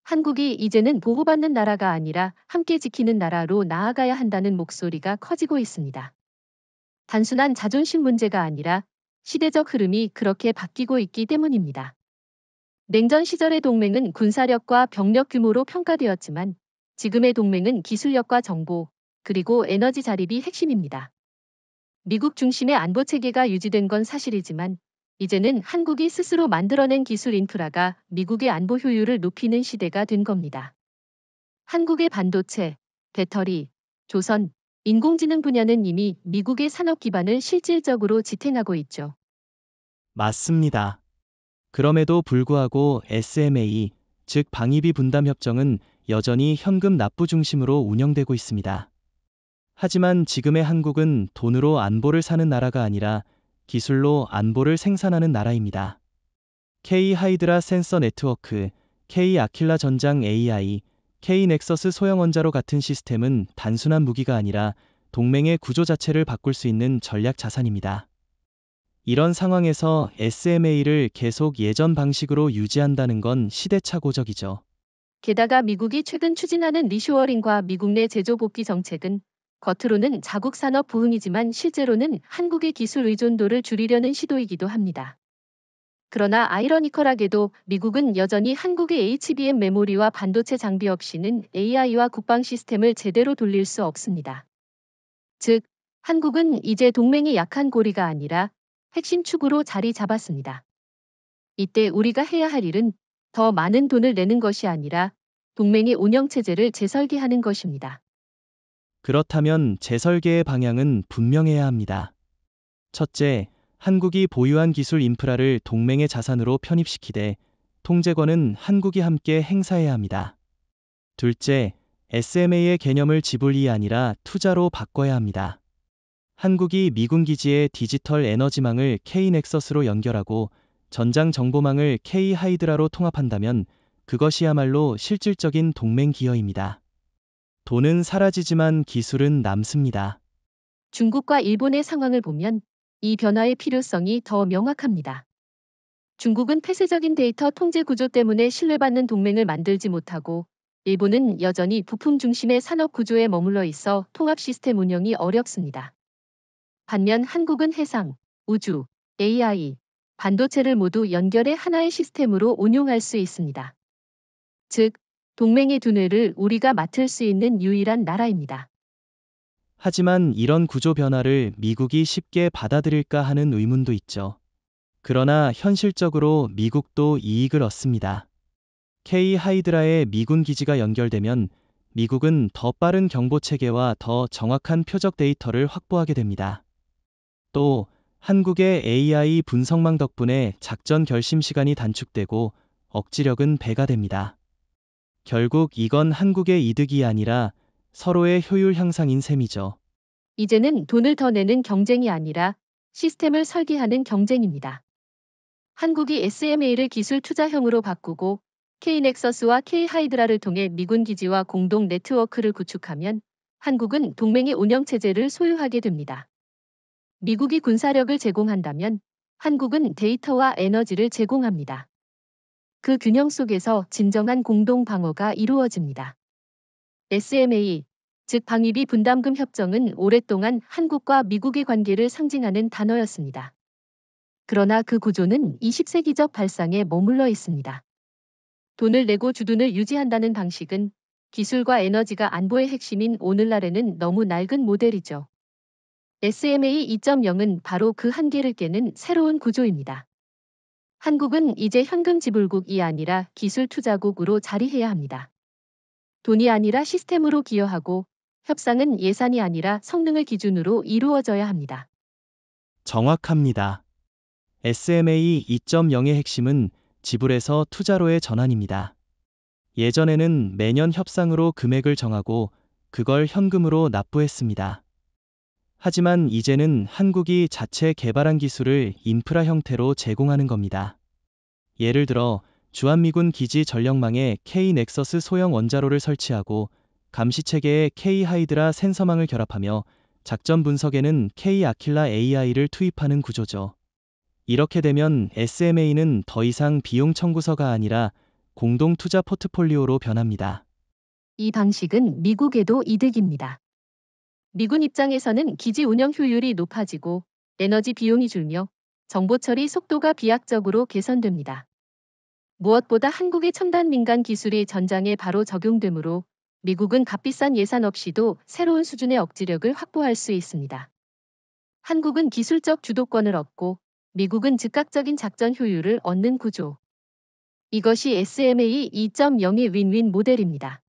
한국이 이제는 보호받는 나라가 아니라 함께 지키는 나라로 나아가야 한다는 목소리가 커지고 있습니다. 단순한 자존심 문제가 아니라 시대적 흐름이 그렇게 바뀌고 있기 때문입니다. 냉전 시절의 동맹은 군사력과 병력 규모로 평가되었지만 지금의 동맹은 기술력과 정보, 그리고 에너지 자립이 핵심입니다. 미국 중심의 안보 체계가 유지된 건 사실이지만 이제는 한국이 스스로 만들어낸 기술 인프라가 미국의 안보 효율을 높이는 시대가 된 겁니다. 한국의 반도체, 배터리, 조선, 인공지능 분야는 이미 미국의 산업 기반을 실질적으로 지탱하고 있죠. 맞습니다. 그럼에도 불구하고 SMA, 즉 방위비 분담 협정은 여전히 현금 납부 중심으로 운영되고 있습니다. 하지만 지금의 한국은 돈으로 안보를 사는 나라가 아니라 기술로 안보를 생산하는 나라입니다. K-하이드라 센서 네트워크, K-아킬라 전장 AI, K-넥서스 소형 원자로 같은 시스템은 단순한 무기가 아니라 동맹의 구조 자체를 바꿀 수 있는 전략 자산입니다. 이런 상황에서 SMA를 계속 예전 방식으로 유지한다는 건 시대착오적이죠. 게다가 미국이 최근 추진하는 리쇼어링과 미국 내 제조 복귀 정책은 겉으로는 자국 산업 부흥이지만 실제로는 한국의 기술 의존도를 줄이려는 시도이기도 합니다. 그러나 아이러니컬하게도 미국은 여전히 한국의 HBM 메모리와 반도체 장비 없이는 AI와 국방 시스템을 제대로 돌릴 수 없습니다. 즉, 한국은 이제 동맹이 약한 고리가 아니라 핵심 축으로 자리 잡았습니다. 이때 우리가 해야 할 일은 더 많은 돈을 내는 것이 아니라 동맹의 운영체제를 재설계하는 것입니다. 그렇다면 재설계의 방향은 분명해야 합니다. 첫째, 한국이 보유한 기술 인프라를 동맹의 자산으로 편입시키되 통제권은 한국이 함께 행사해야 합니다. 둘째, SMA의 개념을 지불이 아니라 투자로 바꿔야 합니다. 한국이 미군 기지의 디지털 에너지망을 K-넥서스로 연결하고 전장 정보망을 K-하이드라로 통합한다면 그것이야말로 실질적인 동맹 기여입니다. 돈은 사라지지만 기술은 남습니다. 중국과 일본의 상황을 보면 이 변화의 필요성이 더 명확합니다. 중국은 폐쇄적인 데이터 통제 구조 때문에 신뢰받는 동맹을 만들지 못하고 일본은 여전히 부품 중심의 산업 구조에 머물러 있어 통합 시스템 운영이 어렵습니다. 반면 한국은 해상, 우주, AI, 반도체를 모두 연결해 하나의 시스템으로 운용할 수 있습니다. 즉, 동맹의 두뇌를 우리가 맡을 수 있는 유일한 나라입니다. 하지만 이런 구조 변화를 미국이 쉽게 받아들일까 하는 의문도 있죠. 그러나 현실적으로 미국도 이익을 얻습니다. K-하이드라에 미군 기지가 연결되면 미국은 더 빠른 경보 체계와 더 정확한 표적 데이터를 확보하게 됩니다. 또 한국의 AI 분석망 덕분에 작전 결심 시간이 단축되고 억지력은 배가 됩니다. 결국 이건 한국의 이득이 아니라 서로의 효율 향상인 셈이죠. 이제는 돈을 더 내는 경쟁이 아니라 시스템을 설계하는 경쟁입니다. 한국이 SMA를 기술 투자형으로 바꾸고 K-넥서스와 K-하이드라를 통해 미군 기지와 공동 네트워크를 구축하면 한국은 동맹의 운영체제를 소유하게 됩니다. 미국이 군사력을 제공한다면 한국은 데이터와 에너지를 제공합니다. 그 균형 속에서 진정한 공동 방어가 이루어집니다. SMA, 즉 방위비 분담금 협정은 오랫동안 한국과 미국의 관계를 상징하는 단어였습니다. 그러나 그 구조는 20세기적 발상에 머물러 있습니다. 돈을 내고 주둔을 유지한다는 방식은 기술과 에너지가 안보의 핵심인 오늘날에는 너무 낡은 모델이죠. SMA 2.0은 바로 그 한계를 깨는 새로운 구조입니다. 한국은 이제 현금 지불국이 아니라 기술 투자국으로 자리해야 합니다. 돈이 아니라 시스템으로 기여하고 협상은 예산이 아니라 성능을 기준으로 이루어져야 합니다. 정확합니다. SMA 2.0의 핵심은 지불에서 투자로의 전환입니다. 예전에는 매년 협상으로 금액을 정하고 그걸 현금으로 납부했습니다. 하지만 이제는 한국이 자체 개발한 기술을 인프라 형태로 제공하는 겁니다. 예를 들어 주한미군 기지 전력망에 K-넥서스 소형 원자로를 설치하고 감시체계에 K-하이드라 센서망을 결합하며 작전 분석에는 K-아킬라 AI를 투입하는 구조죠. 이렇게 되면 SMA는 더 이상 비용 청구서가 아니라 공동 투자 포트폴리오로 변합니다. 이 방식은 미국에도 이득입니다. 미군 입장에서는 기지 운영 효율이 높아지고 에너지 비용이 줄며 정보 처리 속도가 비약적으로 개선됩니다. 무엇보다 한국의 첨단 민간 기술이 전장에 바로 적용되므로 미국은 값비싼 예산 없이도 새로운 수준의 억지력을 확보할 수 있습니다. 한국은 기술적 주도권을 얻고 미국은 즉각적인 작전 효율을 얻는 구조. 이것이 SMA 2.0의 윈윈 모델입니다.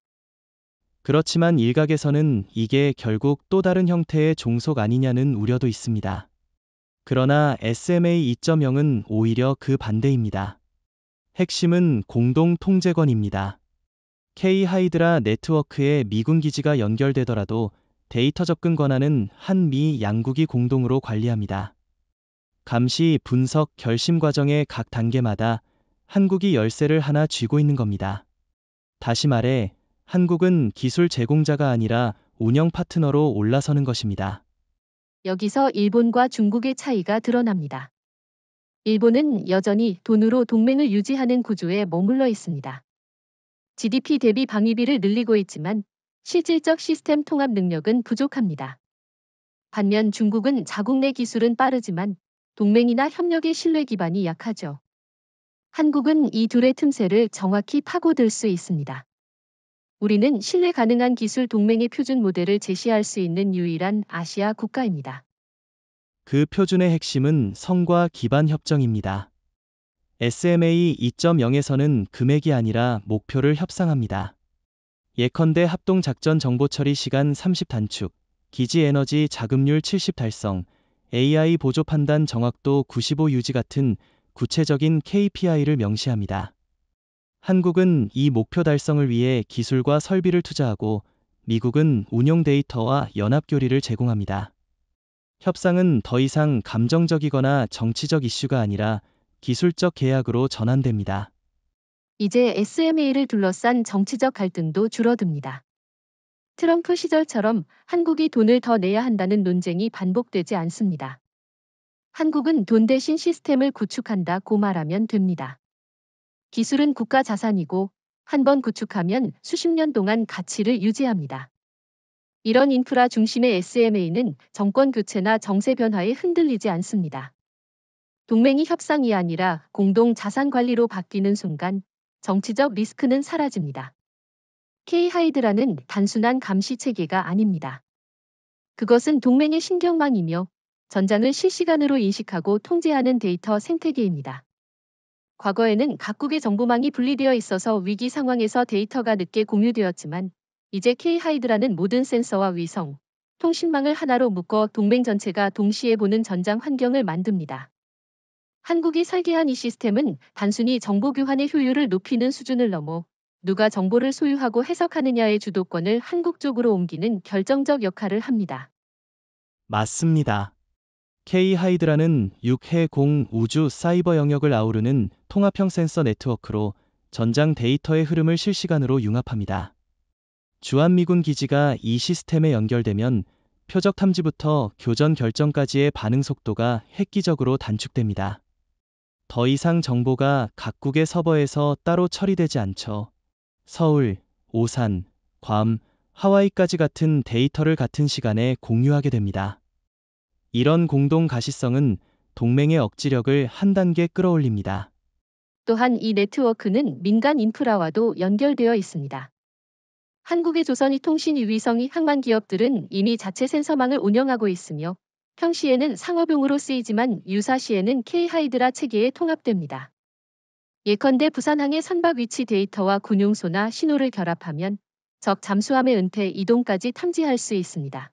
그렇지만 일각에서는 이게 결국 또 다른 형태의 종속 아니냐는 우려도 있습니다. 그러나 SMA 2.0은 오히려 그 반대입니다. 핵심은 공동 통제권입니다. K-하이드라 네트워크에 미군 기지가 연결되더라도 데이터 접근 권한은 한미 양국이 공동으로 관리합니다. 감시, 분석, 결심 과정의 각 단계마다 한국이 열쇠를 하나 쥐고 있는 겁니다. 다시 말해, 한국은 기술 제공자가 아니라 운영 파트너로 올라서는 것입니다. 여기서 일본과 중국의 차이가 드러납니다. 일본은 여전히 돈으로 동맹을 유지하는 구조에 머물러 있습니다. GDP 대비 방위비를 늘리고 있지만 실질적 시스템 통합 능력은 부족합니다. 반면 중국은 자국 내 기술은 빠르지만 동맹이나 협력의 신뢰 기반이 약하죠. 한국은 이 둘의 틈새를 정확히 파고들 수 있습니다. 우리는 신뢰 가능한 기술 동맹의 표준 모델을 제시할 수 있는 유일한 아시아 국가입니다. 그 표준의 핵심은 성과 기반 협정입니다. SMA 2.0에서는 금액이 아니라 목표를 협상합니다. 예컨대 합동작전 정보 처리 시간 30 단축, 기지 에너지 자급률 70 달성, AI 보조 판단 정확도 95 유지 같은 구체적인 KPI를 명시합니다. 한국은 이 목표 달성을 위해 기술과 설비를 투자하고 미국은 운용 데이터와 연합 교리를 제공합니다. 협상은 더 이상 감정적이거나 정치적 이슈가 아니라 기술적 계약으로 전환됩니다. 이제 SMA를 둘러싼 정치적 갈등도 줄어듭니다. 트럼프 시절처럼 한국이 돈을 더 내야 한다는 논쟁이 반복되지 않습니다. 한국은 돈 대신 시스템을 구축한다고 말하면 됩니다. 기술은 국가 자산이고 한 번 구축하면 수십 년 동안 가치를 유지합니다. 이런 인프라 중심의 SMA는 정권 교체나 정세 변화에 흔들리지 않습니다. 동맹이 협상이 아니라 공동 자산 관리로 바뀌는 순간 정치적 리스크는 사라집니다. K-하이드라는 단순한 감시 체계가 아닙니다. 그것은 동맹의 신경망이며 전장을 실시간으로 인식하고 통제하는 데이터 생태계입니다. 과거에는 각국의 정보망이 분리되어 있어서 위기 상황에서 데이터가 늦게 공유되었지만 이제 K-하이드라는 모든 센서와 위성, 통신망을 하나로 묶어 동맹 전체가 동시에 보는 전장 환경을 만듭니다. 한국이 설계한 이 시스템은 단순히 정보 교환의 효율을 높이는 수준을 넘어 누가 정보를 소유하고 해석하느냐의 주도권을 한국 쪽으로 옮기는 결정적 역할을 합니다. 맞습니다. K-하이드라는 육해, 공, 우주, 사이버 영역을 아우르는 통합형 센서 네트워크로 전장 데이터의 흐름을 실시간으로 융합합니다. 주한미군 기지가 이 시스템에 연결되면 표적 탐지부터 교전 결정까지의 반응 속도가 획기적으로 단축됩니다. 더 이상 정보가 각국의 서버에서 따로 처리되지 않죠. 서울, 오산, 괌, 하와이까지 같은 데이터를 같은 시간에 공유하게 됩니다. 이런 공동 가시성은 동맹의 억지력을 한 단계 끌어올립니다. 또한 이 네트워크는 민간 인프라와도 연결되어 있습니다. 한국의 조선이통신 위성이 항만 기업들은 이미 자체 센서망을 운영하고 있으며 평시에는 상업용으로 쓰이지만 유사시에는 K-하이드라 체계에 통합됩니다. 예컨대 부산항의 선박 위치 데이터와 군용소나 신호를 결합하면 적 잠수함의 은폐 이동까지 탐지할 수 있습니다.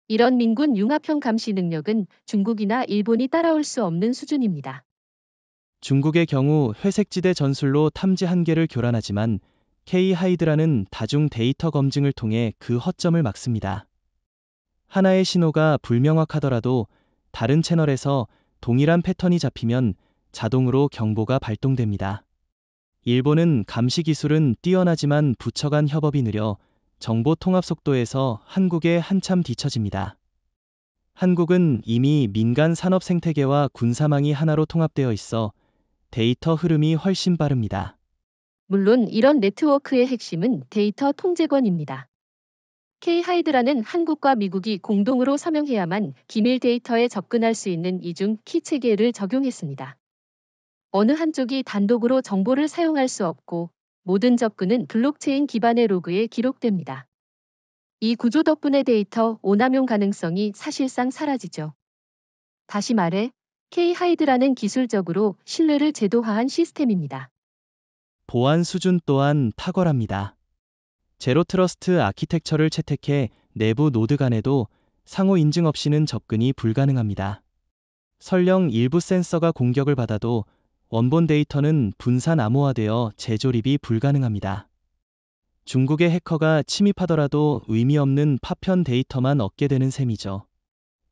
이런 민군 융합형 감시 능력은 중국이나 일본이 따라올 수 없는 수준입니다. 중국의 경우 회색지대 전술로 탐지 한계를 교란하지만 K-하이드라는 다중 데이터 검증을 통해 그 허점을 막습니다. 하나의 신호가 불명확하더라도 다른 채널에서 동일한 패턴이 잡히면 자동으로 경보가 발동됩니다. 일본은 감시 기술은 뛰어나지만 부처 간 협업이 느려 정보 통합 속도에서 한국에 한참 뒤처집니다. 한국은 이미 민간 산업 생태계와 군사망이 하나로 통합되어 있어 데이터 흐름이 훨씬 빠릅니다. 물론 이런 네트워크의 핵심은 데이터 통제권입니다. K-하이드라는 한국과 미국이 공동으로 서명해야만 기밀 데이터에 접근할 수 있는 이중 키 체계를 적용했습니다. 어느 한쪽이 단독으로 정보를 사용할 수 없고 모든 접근은 블록체인 기반의 로그에 기록됩니다. 이 구조 덕분에 데이터 오남용 가능성이 사실상 사라지죠. 다시 말해, K-하이드라는 기술적으로 신뢰를 제도화한 시스템입니다. 보안 수준 또한 탁월합니다. 제로 트러스트 아키텍처를 채택해 내부 노드 간에도 상호 인증 없이는 접근이 불가능합니다. 설령 일부 센서가 공격을 받아도 원본 데이터는 분산 암호화되어 재조립이 불가능합니다. 중국의 해커가 침입하더라도 의미 없는 파편 데이터만 얻게 되는 셈이죠.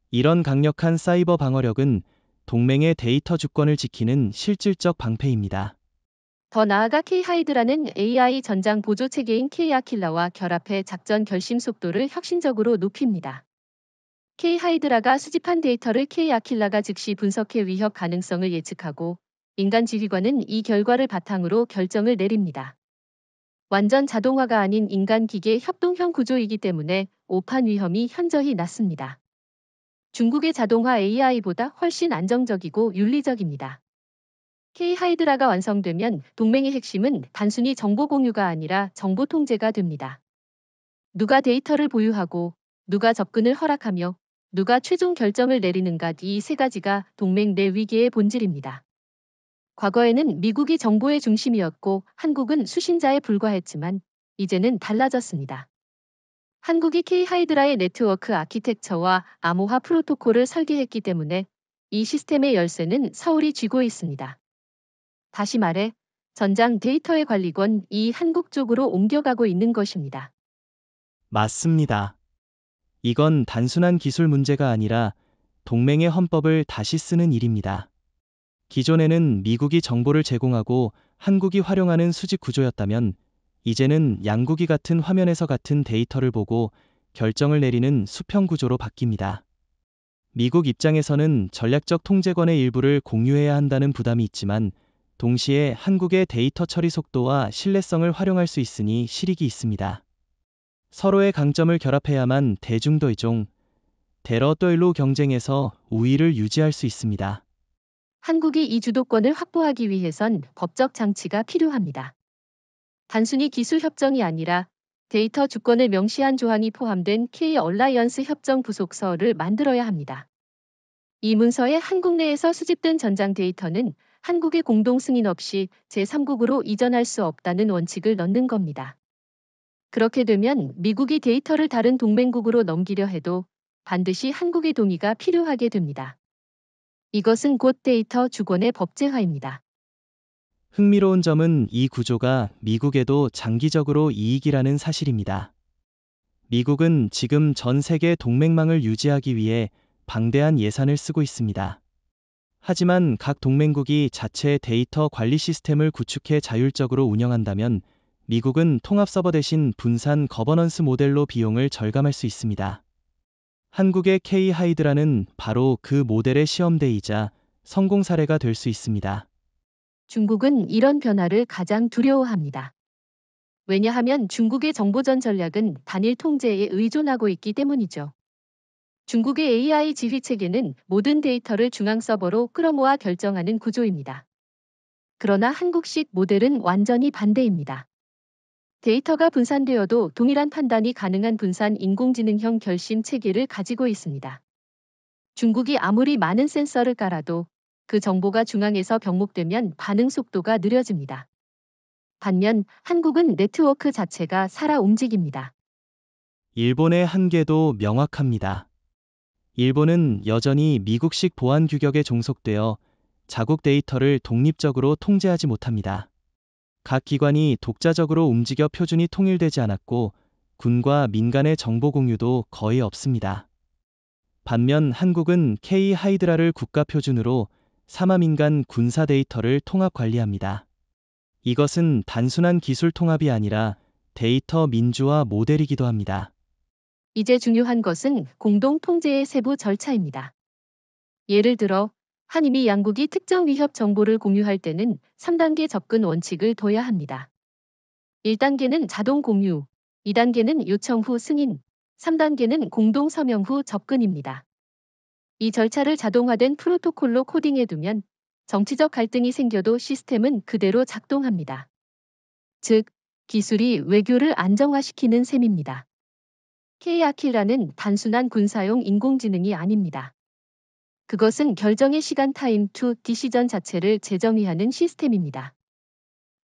이런 강력한 사이버 방어력은 동맹의 데이터 주권을 지키는 실질적 방패입니다. 더 나아가 K-하이드라는 AI 전장 보조 체계인 K-아킬라와 결합해 작전 결심 속도를 혁신적으로 높입니다. K-하이드라가 수집한 데이터를 K-아킬라가 즉시 분석해 위협 가능성을 예측하고 인간 지휘관은 이 결과를 바탕으로 결정을 내립니다. 완전 자동화가 아닌 인간-기계 협동형 구조이기 때문에 오판 위험이 현저히 낮습니다. 중국의 자동화 AI보다 훨씬 안정적이고 윤리적입니다. K-하이드라가 완성되면 동맹의 핵심은 단순히 정보 공유가 아니라 정보 통제가 됩니다. 누가 데이터를 보유하고, 누가 접근을 허락하며, 누가 최종 결정을 내리는가, 이 세 가지가 동맹 내 위기의 본질입니다. 과거에는 미국이 정보의 중심이었고 한국은 수신자에 불과했지만 이제는 달라졌습니다. 한국이 K-하이드라의 네트워크 아키텍처와 암호화 프로토콜을 설계했기 때문에 이 시스템의 열쇠는 서울이 쥐고 있습니다. 다시 말해, 전장 데이터의 관리권이 한국 쪽으로 옮겨가고 있는 것입니다. 맞습니다. 이건 단순한 기술 문제가 아니라 동맹의 헌법을 다시 쓰는 일입니다. 기존에는 미국이 정보를 제공하고 한국이 활용하는 수직 구조였다면 이제는 양국이 같은 화면에서 같은 데이터를 보고 결정을 내리는 수평 구조로 바뀝니다. 미국 입장에서는 전략적 통제권의 일부를 공유해야 한다는 부담이 있지만 동시에 한국의 데이터 처리 속도와 신뢰성을 활용할 수 있으니 실익이 있습니다. 서로의 강점을 결합해야만 대중도이종, 대러도일로 경쟁에서 우위를 유지할 수 있습니다. 한국이 이 주도권을 확보하기 위해선 법적 장치가 필요합니다. 단순히 기술 협정이 아니라 데이터 주권을 명시한 조항이 포함된 K-얼라이언스 협정 부속서를 만들어야 합니다. 이 문서에 한국 내에서 수집된 전장 데이터는 한국의 공동 승인 없이 제3국으로 이전할 수 없다는 원칙을 넣는 겁니다. 그렇게 되면 미국이 데이터를 다른 동맹국으로 넘기려 해도 반드시 한국의 동의가 필요하게 됩니다. 이것은 곧 데이터 주권의 법제화입니다. 흥미로운 점은 이 구조가 미국에도 장기적으로 이익이라는 사실입니다. 미국은 지금 전 세계 동맹망을 유지하기 위해 방대한 예산을 쓰고 있습니다. 하지만 각 동맹국이 자체 데이터 관리 시스템을 구축해 자율적으로 운영한다면 미국은 통합 서버 대신 분산 거버넌스 모델로 비용을 절감할 수 있습니다. 한국의 K-하이드라는 바로 그 모델의 시험대이자 성공 사례가 될 수 있습니다. 중국은 이런 변화를 가장 두려워합니다. 왜냐하면 중국의 정보전 전략은 단일 통제에 의존하고 있기 때문이죠. 중국의 AI 지휘 체계는 모든 데이터를 중앙 서버로 끌어모아 결정하는 구조입니다. 그러나 한국식 모델은 완전히 반대입니다. 데이터가 분산되어도 동일한 판단이 가능한 분산 인공지능형 결심 체계를 가지고 있습니다. 중국이 아무리 많은 센서를 깔아도 그 정보가 중앙에서 병목되면 반응 속도가 느려집니다. 반면 한국은 네트워크 자체가 살아 움직입니다. 일본의 한계도 명확합니다. 일본은 여전히 미국식 보안 규격에 종속되어 자국 데이터를 독립적으로 통제하지 못합니다. 각 기관이 독자적으로 움직여 표준이 통일되지 않았고 군과 민간의 정보 공유도 거의 없습니다. 반면 한국은 K-하이드라를 국가 표준으로 삼화민간 군사 데이터를 통합 관리합니다. 이것은 단순한 기술 통합이 아니라 데이터 민주화 모델이기도 합니다. 이제 중요한 것은 공동 통제의 세부 절차입니다. 예를 들어 한미 양국이 특정 위협 정보를 공유할 때는 3단계 접근 원칙을 둬야 합니다. 1단계는 자동 공유, 2단계는 요청 후 승인, 3단계는 공동 서명 후 접근입니다. 이 절차를 자동화된 프로토콜로 코딩해두면 정치적 갈등이 생겨도 시스템은 그대로 작동합니다. 즉, 기술이 외교를 안정화시키는 셈입니다. K-아킬라는 단순한 군사용 인공지능이 아닙니다. 그것은 결정의 시간 타임 투 디시전 자체를 재정의하는 시스템입니다.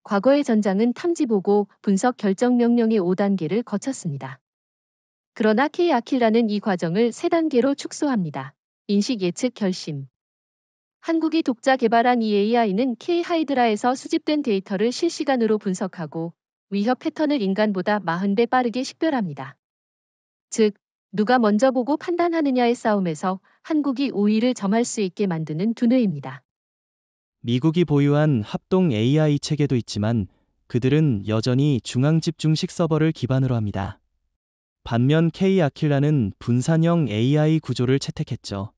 과거의 전장은 탐지보고 분석 결정 명령의 5단계를 거쳤습니다. 그러나 K-아킬라는 이 과정을 3단계로 축소합니다. 인식 예측 결심. 한국이 독자 개발한 이 AI는 K-하이드라에서 수집된 데이터를 실시간으로 분석하고 위협 패턴을 인간보다 40배 빠르게 식별합니다. 즉, 누가 먼저 보고 판단하느냐의 싸움에서 한국이 우위를 점할 수 있게 만드는 두뇌입니다. 미국이 보유한 합동 AI 체계도 있지만 그들은 여전히 중앙 집중식 서버를 기반으로 합니다. 반면 K-아킬라는 분산형 AI 구조를 채택했죠.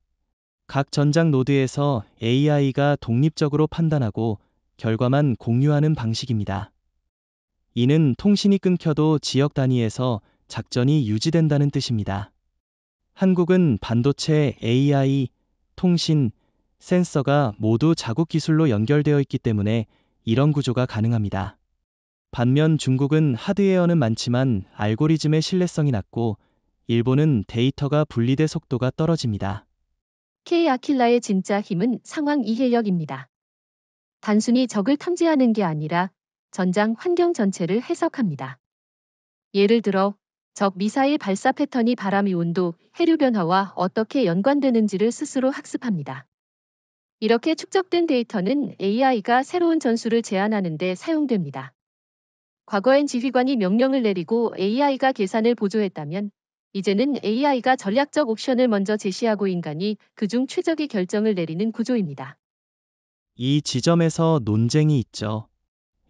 각 전장 노드에서 AI가 독립적으로 판단하고 결과만 공유하는 방식입니다. 이는 통신이 끊겨도 지역 단위에서 작전이 유지된다는 뜻입니다. 한국은 반도체, AI, 통신, 센서가 모두 자국 기술로 연결되어 있기 때문에 이런 구조가 가능합니다. 반면 중국은 하드웨어는 많지만 알고리즘의 신뢰성이 낮고 일본은 데이터가 분리돼 속도가 떨어집니다. K-아킬라의 진짜 힘은 상황 이해력입니다. 단순히 적을 탐지하는 게 아니라 전장 환경 전체를 해석합니다. 예를 들어, 적 미사일 발사 패턴이 바람의 온도, 해류 변화와 어떻게 연관되는지를 스스로 학습합니다. 이렇게 축적된 데이터는 AI가 새로운 전술을 제안하는 데 사용됩니다. 과거엔 지휘관이 명령을 내리고 AI가 계산을 보조했다면 이제는 AI가 전략적 옵션을 먼저 제시하고 인간이 그중 최적의 결정을 내리는 구조입니다. 이 지점에서 논쟁이 있죠.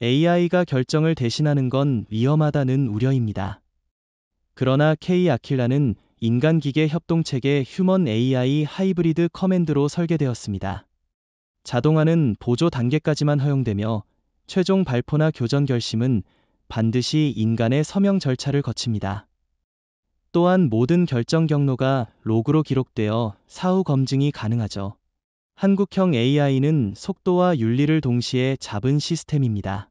AI가 결정을 대신하는 건 위험하다는 우려입니다. 그러나 K-아킬라는 인간-기계 협동체계 휴먼 AI 하이브리드 커맨드로 설계되었습니다. 자동화는 보조 단계까지만 허용되며 최종 발표나 교전 결심은 반드시 인간의 서명 절차를 거칩니다. 또한 모든 결정 경로가 로그로 기록되어 사후 검증이 가능하죠. 한국형 AI는 속도와 윤리를 동시에 잡은 시스템입니다.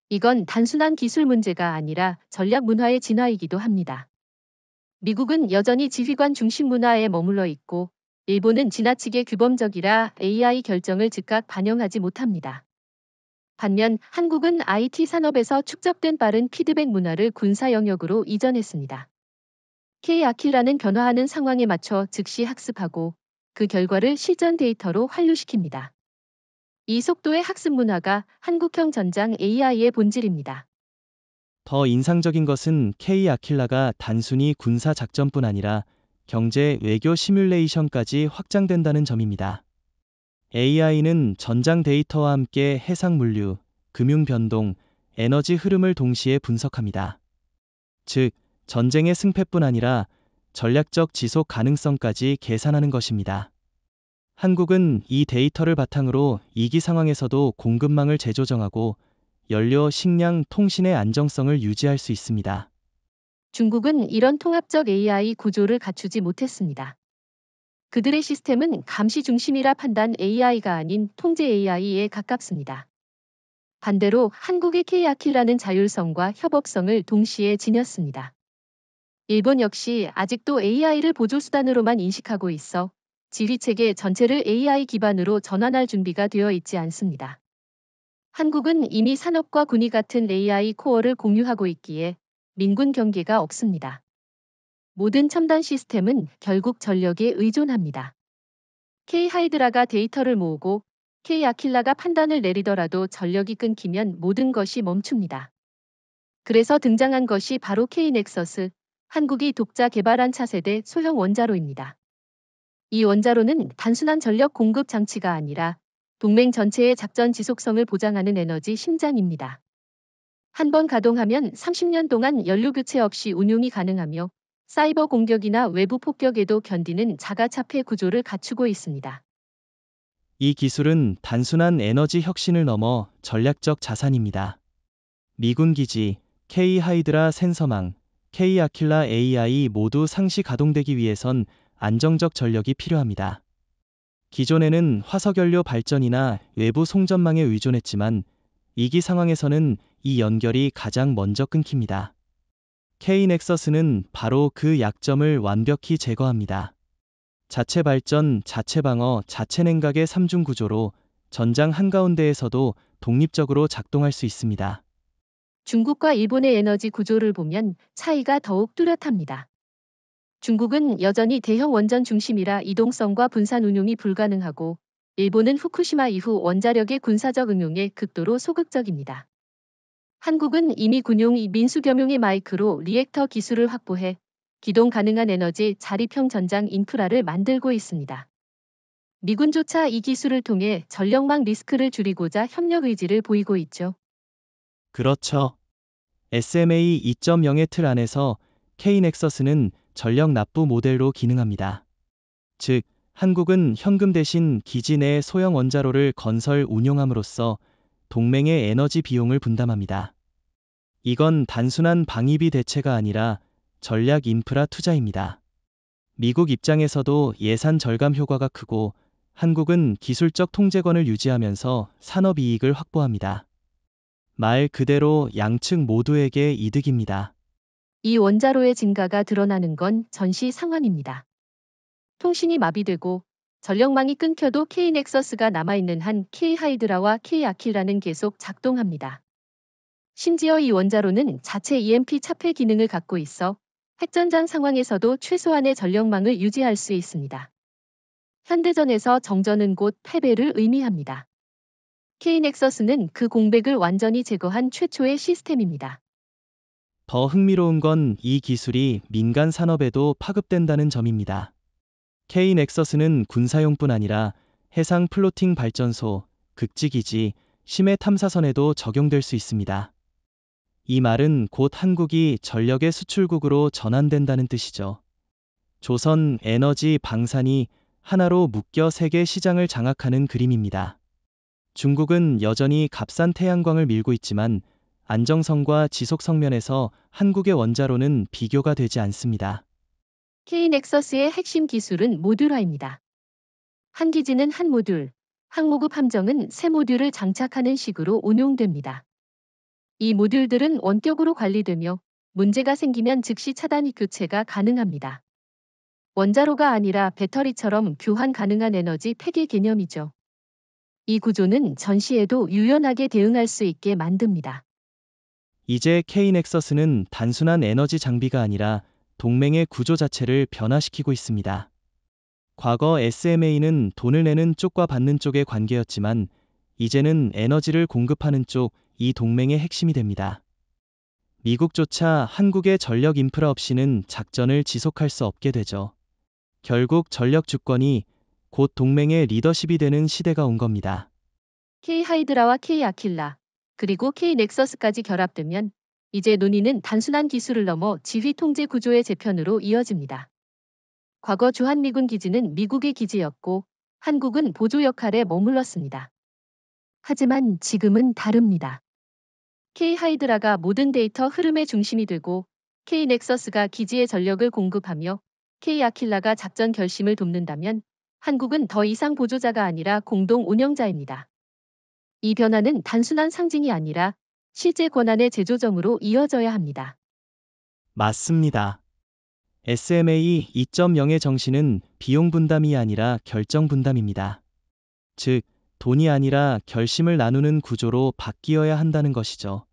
이건 단순한 기술 문제가 아니라 전략 문화의 진화이기도 합니다. 미국은 여전히 지휘관 중심 문화에 머물러 있고 일본은 지나치게 규범적이라 AI 결정을 즉각 반영하지 못합니다. 반면 한국은 IT 산업에서 축적된 빠른 피드백 문화를 군사 영역으로 이전했습니다. K-아킬라는 변화하는 상황에 맞춰 즉시 학습하고 그 결과를 실전 데이터로 환류시킵니다. 이 속도의 학습 문화가 한국형 전장 AI의 본질입니다. 더 인상적인 것은 K-아킬라가 단순히 군사 작전뿐 아니라 경제, 외교 시뮬레이션까지 확장된다는 점입니다. AI는 전장 데이터와 함께 해상 물류, 금융 변동, 에너지 흐름을 동시에 분석합니다. 즉, 전쟁의 승패뿐 아니라 전략적 지속 가능성까지 계산하는 것입니다. 한국은 이 데이터를 바탕으로 위기 상황에서도 공급망을 재조정하고 연료, 식량, 통신의 안정성을 유지할 수 있습니다. 중국은 이런 통합적 AI 구조를 갖추지 못했습니다. 그들의 시스템은 감시 중심이라 판단 AI가 아닌 통제 AI에 가깝습니다. 반대로 한국의 K-아킬라는 자율성과 협업성을 동시에 지녔습니다. 일본 역시 아직도 AI를 보조수단으로만 인식하고 있어 지휘체계 전체를 AI 기반으로 전환할 준비가 되어 있지 않습니다. 한국은 이미 산업과 군이 같은 AI 코어를 공유하고 있기에 민군 경계가 없습니다. 모든 첨단 시스템은 결국 전력에 의존합니다. K-하이드라가 데이터를 모으고 K-아킬라가 판단을 내리더라도 전력이 끊기면 모든 것이 멈춥니다. 그래서 등장한 것이 바로 K-넥서스, 한국이 독자 개발한 차세대 소형 원자로입니다. 이 원자로는 단순한 전력 공급 장치가 아니라 동맹 전체의 작전 지속성을 보장하는 에너지 심장입니다. 한 번 가동하면 30년 동안 연료 교체 없이 운용이 가능하며 사이버 공격이나 외부 폭격에도 견디는 자가차폐 구조를 갖추고 있습니다. 이 기술은 단순한 에너지 혁신을 넘어 전략적 자산입니다. 미군 기지, K-하이드라 센서망, K-아킬라 AI 모두 상시 가동되기 위해선 안정적 전력이 필요합니다. 기존에는 화석연료 발전이나 외부 송전망에 의존했지만 위기 상황에서는 이 연결이 가장 먼저 끊깁니다. K-넥서스는 바로 그 약점을 완벽히 제거합니다. 자체 발전, 자체 방어, 자체 냉각의 3중 구조로 전장 한가운데에서도 독립적으로 작동할 수 있습니다. 중국과 일본의 에너지 구조를 보면 차이가 더욱 뚜렷합니다. 중국은 여전히 대형 원전 중심이라 이동성과 분산 운용이 불가능하고, 일본은 후쿠시마 이후 원자력의 군사적 응용에 극도로 소극적입니다. 한국은 이미 군용 민수겸용의 마이크로 리액터 기술을 확보해 기동 가능한 에너지 자립형 전장 인프라를 만들고 있습니다. 미군조차 이 기술을 통해 전력망 리스크를 줄이고자 협력 의지를 보이고 있죠. 그렇죠. SMA 2.0의 틀 안에서 K-넥서스는 전력 납부 모델로 기능합니다. 즉, 한국은 현금 대신 기지 내 소형 원자로를 건설 운용함으로써 동맹의 에너지 비용을 분담합니다. 이건 단순한 방위비 대체가 아니라 전략 인프라 투자입니다. 미국 입장에서도 예산 절감 효과가 크고, 한국은 기술적 통제권을 유지하면서 산업 이익을 확보합니다. 말 그대로 양측 모두에게 이득입니다. 이 원자로의 증가가 드러나는 건 전시 상황입니다. 통신이 마비되고 전력망이 끊겨도 K-넥서스가 남아있는 한 K-하이드라와 K-아킬라는 계속 작동합니다. 심지어 이 원자로는 자체 EMP 차폐 기능을 갖고 있어 핵전장 상황에서도 최소한의 전력망을 유지할 수 있습니다. 현대전에서 정전은 곧 패배를 의미합니다. K-넥서스는 그 공백을 완전히 제거한 최초의 시스템입니다. 더 흥미로운 건 이 기술이 민간 산업에도 파급된다는 점입니다. K-넥서스는 군사용뿐 아니라 해상 플로팅 발전소, 극지기지, 심해 탐사선에도 적용될 수 있습니다. 이 말은 곧 한국이 전력의 수출국으로 전환된다는 뜻이죠. 조선, 에너지, 방산이 하나로 묶여 세계 시장을 장악하는 그림입니다. 중국은 여전히 값싼 태양광을 밀고 있지만 안정성과 지속성 면에서 한국의 원자로는 비교가 되지 않습니다. K-넥서스의 핵심 기술은 모듈화입니다. 한 기지는 한 모듈, 항모급 함정은 세 모듈을 장착하는 식으로 운용됩니다. 이 모듈들은 원격으로 관리되며 문제가 생기면 즉시 차단 교체가 가능합니다. 원자로가 아니라 배터리처럼 교환 가능한 에너지 폐기 개념이죠. 이 구조는 전시에도 유연하게 대응할 수 있게 만듭니다. 이제 K-넥서스는 단순한 에너지 장비가 아니라 동맹의 구조 자체를 변화시키고 있습니다. 과거 SMA는 돈을 내는 쪽과 받는 쪽의 관계였지만 이제는 에너지를 공급하는 쪽, 이 동맹의 핵심이 됩니다. 미국조차 한국의 전력 인프라 없이는 작전을 지속할 수 없게 되죠. 결국 전력 주권이 곧 동맹의 리더십이 되는 시대가 온 겁니다. K-하이드라와 K-아킬라, 그리고 K-넥서스까지 결합되면 이제 논의는 단순한 기술을 넘어 지휘 통제 구조의 재편으로 이어집니다. 과거 주한미군 기지는 미국의 기지였고 한국은 보조 역할에 머물렀습니다. 하지만 지금은 다릅니다. K-하이드라가 모든 데이터 흐름의 중심이 되고 K-넥서스가 기지에 전력을 공급하며 K-아킬라가 작전 결심을 돕는다면 한국은 더 이상 보조자가 아니라 공동 운영자입니다. 이 변화는 단순한 상징이 아니라 실제 권한의 재조정으로 이어져야 합니다. 맞습니다. SMA 2.0의 정신은 비용 분담이 아니라 결정 분담입니다. 즉, 돈이 아니라 결심을 나누는 구조로 바뀌어야 한다는 것이죠.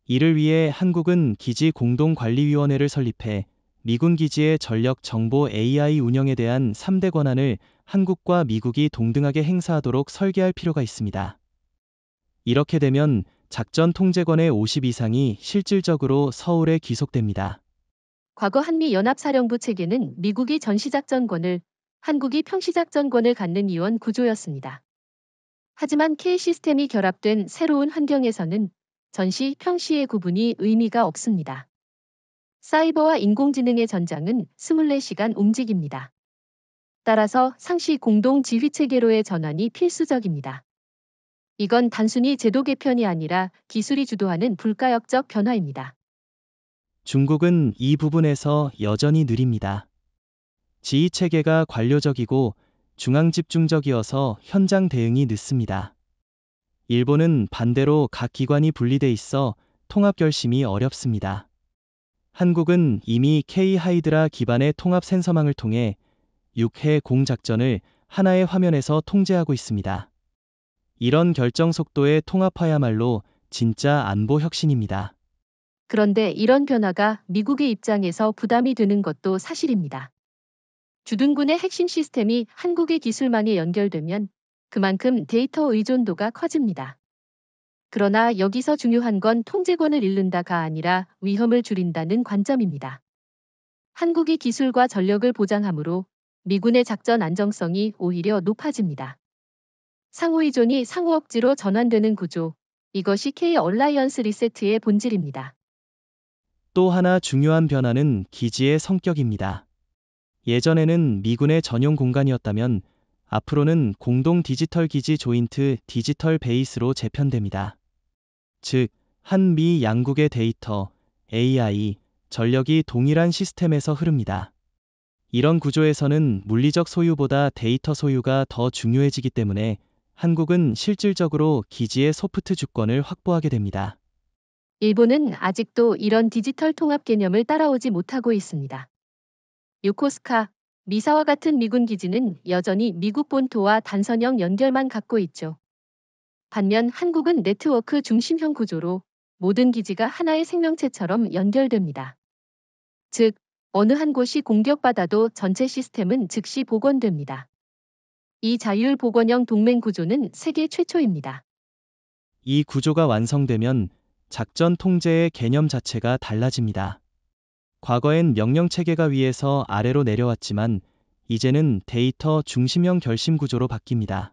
이를 위해 한국은 기지공동관리위원회를 설립해 미군 기지의 전력 정보 AI 운영에 대한 3대 권한을 한국과 미국이 동등하게 행사하도록 설계할 필요가 있습니다. 이렇게 되면 작전 통제권의 50 이상이 실질적으로 서울에 귀속됩니다. 과거 한미연합사령부 체계는 미국이 전시작전권을, 한국이 평시작전권을 갖는 이원 구조였습니다. 하지만 K 시스템이 결합된 새로운 환경에서는 전시, 평시의 구분이 의미가 없습니다. 사이버와 인공지능의 전장은 24시간 움직입니다. 따라서 상시 공동 지휘 체계로의 전환이 필수적입니다. 이건 단순히 제도 개편이 아니라 기술이 주도하는 불가역적 변화입니다. 중국은 이 부분에서 여전히 느립니다. 지휘 체계가 관료적이고 중앙 집중적이어서 현장 대응이 늦습니다. 일본은 반대로 각 기관이 분리돼 있어 통합 결심이 어렵습니다. 한국은 이미 K-하이드라 기반의 통합 센서망을 통해 6해 공작전을 하나의 화면에서 통제하고 있습니다. 이런 결정 속도의 통합화야말로 진짜 안보 혁신입니다. 그런데 이런 변화가 미국의 입장에서 부담이 되는 것도 사실입니다. 주둔군의 핵심 시스템이 한국의 기술망에 연결되면 그만큼 데이터 의존도가 커집니다. 그러나 여기서 중요한 건 통제권을 잃는다가 아니라 위험을 줄인다는 관점입니다. 한국이 기술과 전력을 보장하므로 미군의 작전 안정성이 오히려 높아집니다. 상호 의존이 상호 억지로 전환되는 구조, 이것이 K-얼라이언스 리세트의 본질입니다. 또 하나 중요한 변화는 기지의 성격입니다. 예전에는 미군의 전용 공간이었다면 앞으로는 공동 디지털 기지 조인트 디지털 베이스로 재편됩니다. 즉, 한미 양국의 데이터, AI, 전력이 동일한 시스템에서 흐릅니다. 이런 구조에서는 물리적 소유보다 데이터 소유가 더 중요해지기 때문에 한국은 실질적으로 기지의 소프트 주권을 확보하게 됩니다. 일본은 아직도 이런 디지털 통합 개념을 따라오지 못하고 있습니다. 요코스카, 미사와 같은 미군 기지는 여전히 미국 본토와 단선형 연결만 갖고 있죠. 반면 한국은 네트워크 중심형 구조로 모든 기지가 하나의 생명체처럼 연결됩니다. 즉, 어느 한 곳이 공격받아도 전체 시스템은 즉시 복원됩니다. 이 자율 복원형 동맹 구조는 세계 최초입니다. 이 구조가 완성되면 작전 통제의 개념 자체가 달라집니다. 과거엔 명령 체계가 위에서 아래로 내려왔지만 이제는 데이터 중심형 결심 구조로 바뀝니다.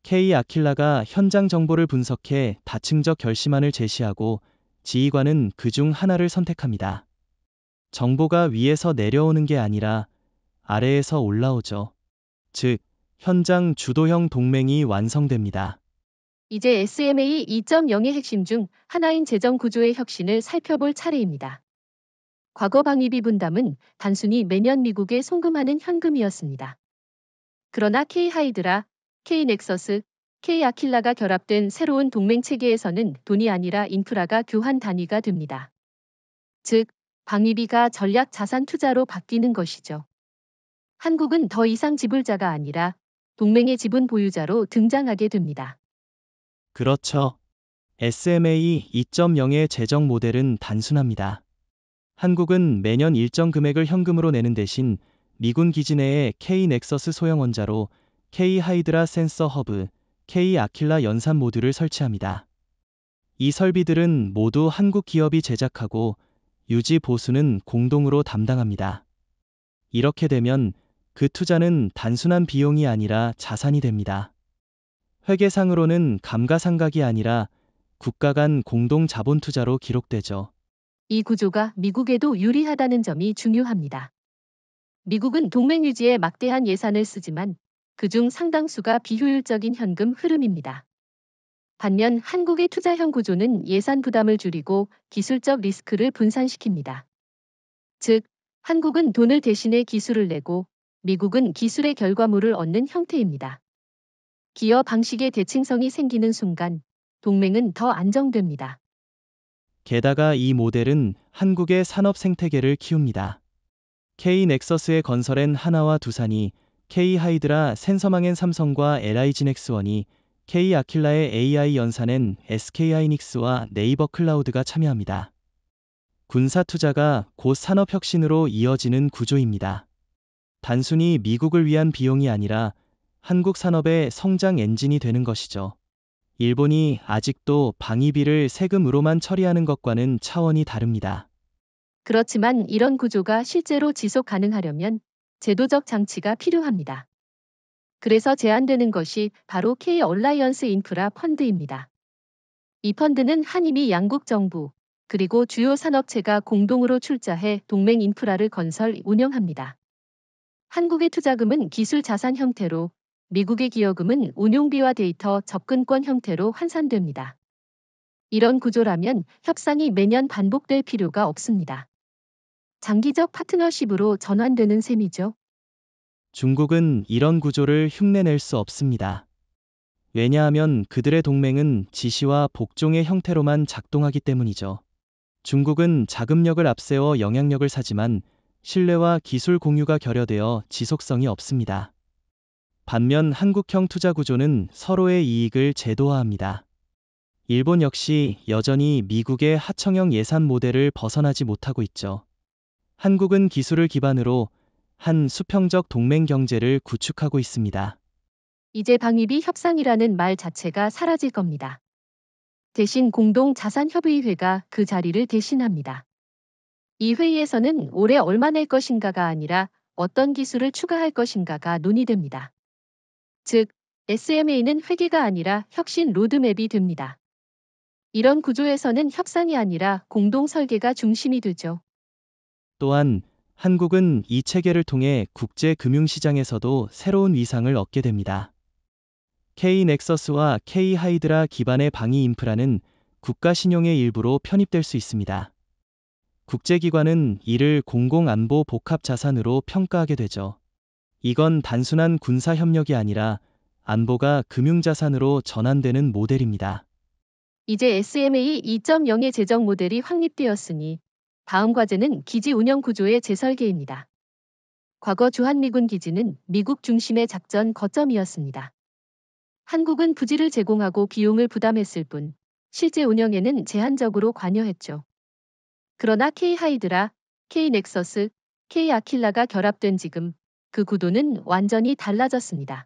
K 아킬라가 현장 정보를 분석해 다층적 결심안을 제시하고 지휘관은 그중 하나를 선택합니다. 정보가 위에서 내려오는 게 아니라 아래에서 올라오죠. 즉, 현장 주도형 동맹이 완성됩니다. 이제 SMA 2.0의 핵심 중 하나인 재정 구조의 혁신을 살펴볼 차례입니다. 과거 방위비 분담은 단순히 매년 미국에 송금하는 현금이었습니다. 그러나 K-하이드라, K-넥서스, K-아킬라가 결합된 새로운 동맹 체계에서는 돈이 아니라 인프라가 교환 단위가 됩니다. 즉, 방위비가 전략 자산 투자로 바뀌는 것이죠. 한국은 더 이상 지불자가 아니라 동맹의 지분 보유자로 등장하게 됩니다. 그렇죠. SMA 2.0의 재정 모델은 단순합니다. 한국은 매년 일정 금액을 현금으로 내는 대신 미군 기지 내에 K-넥서스 소형 원자로 K-하이드라 센서 허브, K-아킬라 연산 모듈을 설치합니다. 이 설비들은 모두 한국 기업이 제작하고 유지 보수는 공동으로 담당합니다. 이렇게 되면 그 투자는 단순한 비용이 아니라 자산이 됩니다. 회계상으로는 감가상각이 아니라 국가 간 공동 자본 투자로 기록되죠. 이 구조가 미국에도 유리하다는 점이 중요합니다. 미국은 동맹 유지에 막대한 예산을 쓰지만 그중 상당수가 비효율적인 현금 흐름입니다. 반면 한국의 투자형 구조는 예산 부담을 줄이고 기술적 리스크를 분산시킵니다. 즉, 한국은 돈을 대신해 기술을 내고 미국은 기술의 결과물을 얻는 형태입니다. 기여 방식의 대칭성이 생기는 순간 동맹은 더 안정됩니다. 게다가 이 모델은 한국의 산업 생태계를 키웁니다. K-넥서스의 건설엔 하나와 두산이, K-하이드라 센서망엔 삼성과 LI지넥스원이, K-아킬라의 AI 연산엔 SK하이닉스와 네이버 클라우드가 참여합니다. 군사 투자가 곧 산업 혁신으로 이어지는 구조입니다. 단순히 미국을 위한 비용이 아니라 한국 산업의 성장 엔진이 되는 것이죠. 일본이 아직도 방위비를 세금으로만 처리하는 것과는 차원이 다릅니다. 그렇지만 이런 구조가 실제로 지속 가능하려면 제도적 장치가 필요합니다. 그래서 제안되는 것이 바로 K-얼라이언스 인프라 펀드입니다. 이 펀드는 한미 양국 정부, 그리고 주요 산업체가 공동으로 출자해 동맹 인프라를 건설, 운영합니다. 한국의 투자금은 기술 자산 형태로, 미국의 기여금은 운용비와 데이터 접근권 형태로 환산됩니다. 이런 구조라면 협상이 매년 반복될 필요가 없습니다. 장기적 파트너십으로 전환되는 셈이죠. 중국은 이런 구조를 흉내낼 수 없습니다. 왜냐하면 그들의 동맹은 지시와 복종의 형태로만 작동하기 때문이죠. 중국은 자금력을 앞세워 영향력을 사지만 신뢰와 기술 공유가 결여되어 지속성이 없습니다. 반면 한국형 투자 구조는 서로의 이익을 제도화합니다. 일본 역시 여전히 미국의 하청형 예산 모델을 벗어나지 못하고 있죠. 한국은 기술을 기반으로 한 수평적 동맹 경제를 구축하고 있습니다. 이제 방위비 협상이라는 말 자체가 사라질 겁니다. 대신 공동자산협의회가 그 자리를 대신합니다. 이 회의에서는 올해 얼마 낼 것인가가 아니라 어떤 기술을 추가할 것인가가 논의됩니다. 즉, SMA는 회계가 아니라 혁신 로드맵이 됩니다. 이런 구조에서는 협상이 아니라 공동 설계가 중심이 되죠. 또한 한국은 이 체계를 통해 국제 금융시장에서도 새로운 위상을 얻게 됩니다. K-넥서스와 K-하이드라 기반의 방위 인프라는 국가 신용의 일부로 편입될 수 있습니다. 국제기관은 이를 공공안보 복합 자산으로 평가하게 되죠. 이건 단순한 군사 협력이 아니라 안보가 금융자산으로 전환되는 모델입니다. 이제 SMA 2.0의 재정 모델이 확립되었으니 다음 과제는 기지 운영 구조의 재설계입니다. 과거 주한미군 기지는 미국 중심의 작전 거점이었습니다. 한국은 부지를 제공하고 비용을 부담했을 뿐 실제 운영에는 제한적으로 관여했죠. 그러나 K-하이드라, K-넥서스, K-아킬라가 결합된 지금 그 구도는 완전히 달라졌습니다.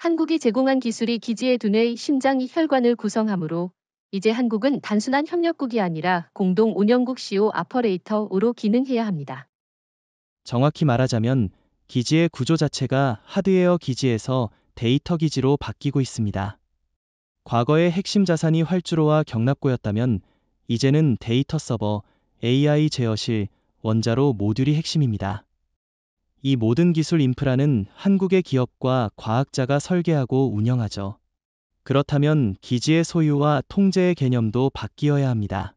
한국이 제공한 기술이 기지의 두뇌, 심장, 혈관을 구성하므로 이제 한국은 단순한 협력국이 아니라 공동 운영국 CEO 아퍼레이터로 기능해야 합니다. 정확히 말하자면 기지의 구조 자체가 하드웨어 기지에서 데이터 기지로 바뀌고 있습니다. 과거의 핵심 자산이 활주로와 경납고였다면 이제는 데이터 서버, AI 제어실, 원자로 모듈이 핵심입니다. 이 모든 기술 인프라는 한국의 기업과 과학자가 설계하고 운영하죠. 그렇다면 기지의 소유와 통제의 개념도 바뀌어야 합니다.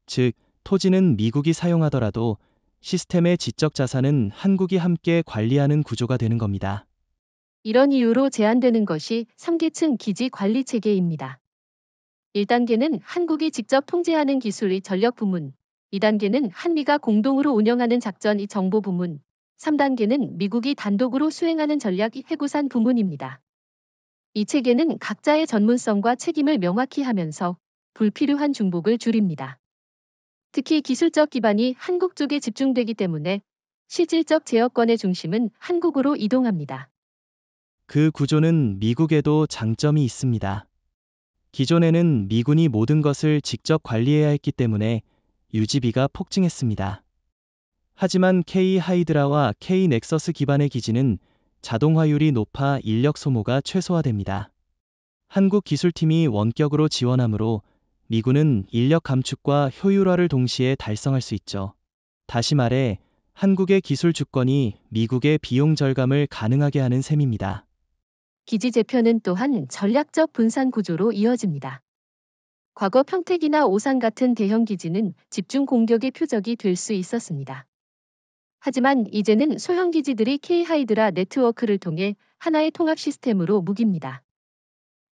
즉, 토지는 미국이 사용하더라도 시스템의 지적 자산은 한국이 함께 관리하는 구조가 되는 겁니다. 이런 이유로 제안되는 것이 3계층 기지 관리 체계입니다. 1단계는 한국이 직접 통제하는 기술의 전력 부문, 2단계는 한미가 공동으로 운영하는 작전의 정보 부문, 3단계는 미국이 단독으로 수행하는 전략 해구산 부문입니다. 이 체계는 각자의 전문성과 책임을 명확히 하면서 불필요한 중복을 줄입니다. 특히 기술적 기반이 한국 쪽에 집중되기 때문에 실질적 제어권의 중심은 한국으로 이동합니다. 그 구조는 미국에도 장점이 있습니다. 기존에는 미군이 모든 것을 직접 관리해야 했기 때문에 유지비가 폭증했습니다. 하지만 K-하이드라와 K-넥서스 기반의 기지는 자동화율이 높아 인력 소모가 최소화됩니다. 한국 기술팀이 원격으로 지원하므로 미군은 인력 감축과 효율화를 동시에 달성할 수 있죠. 다시 말해, 한국의 기술 주권이 미국의 비용 절감을 가능하게 하는 셈입니다. 기지 재편은 또한 전략적 분산 구조로 이어집니다. 과거 평택이나 오산 같은 대형 기지는 집중 공격의 표적이 될 수 있었습니다. 하지만 이제는 소형 기지들이 K-하이드라 네트워크를 통해 하나의 통합 시스템으로 무깁니다.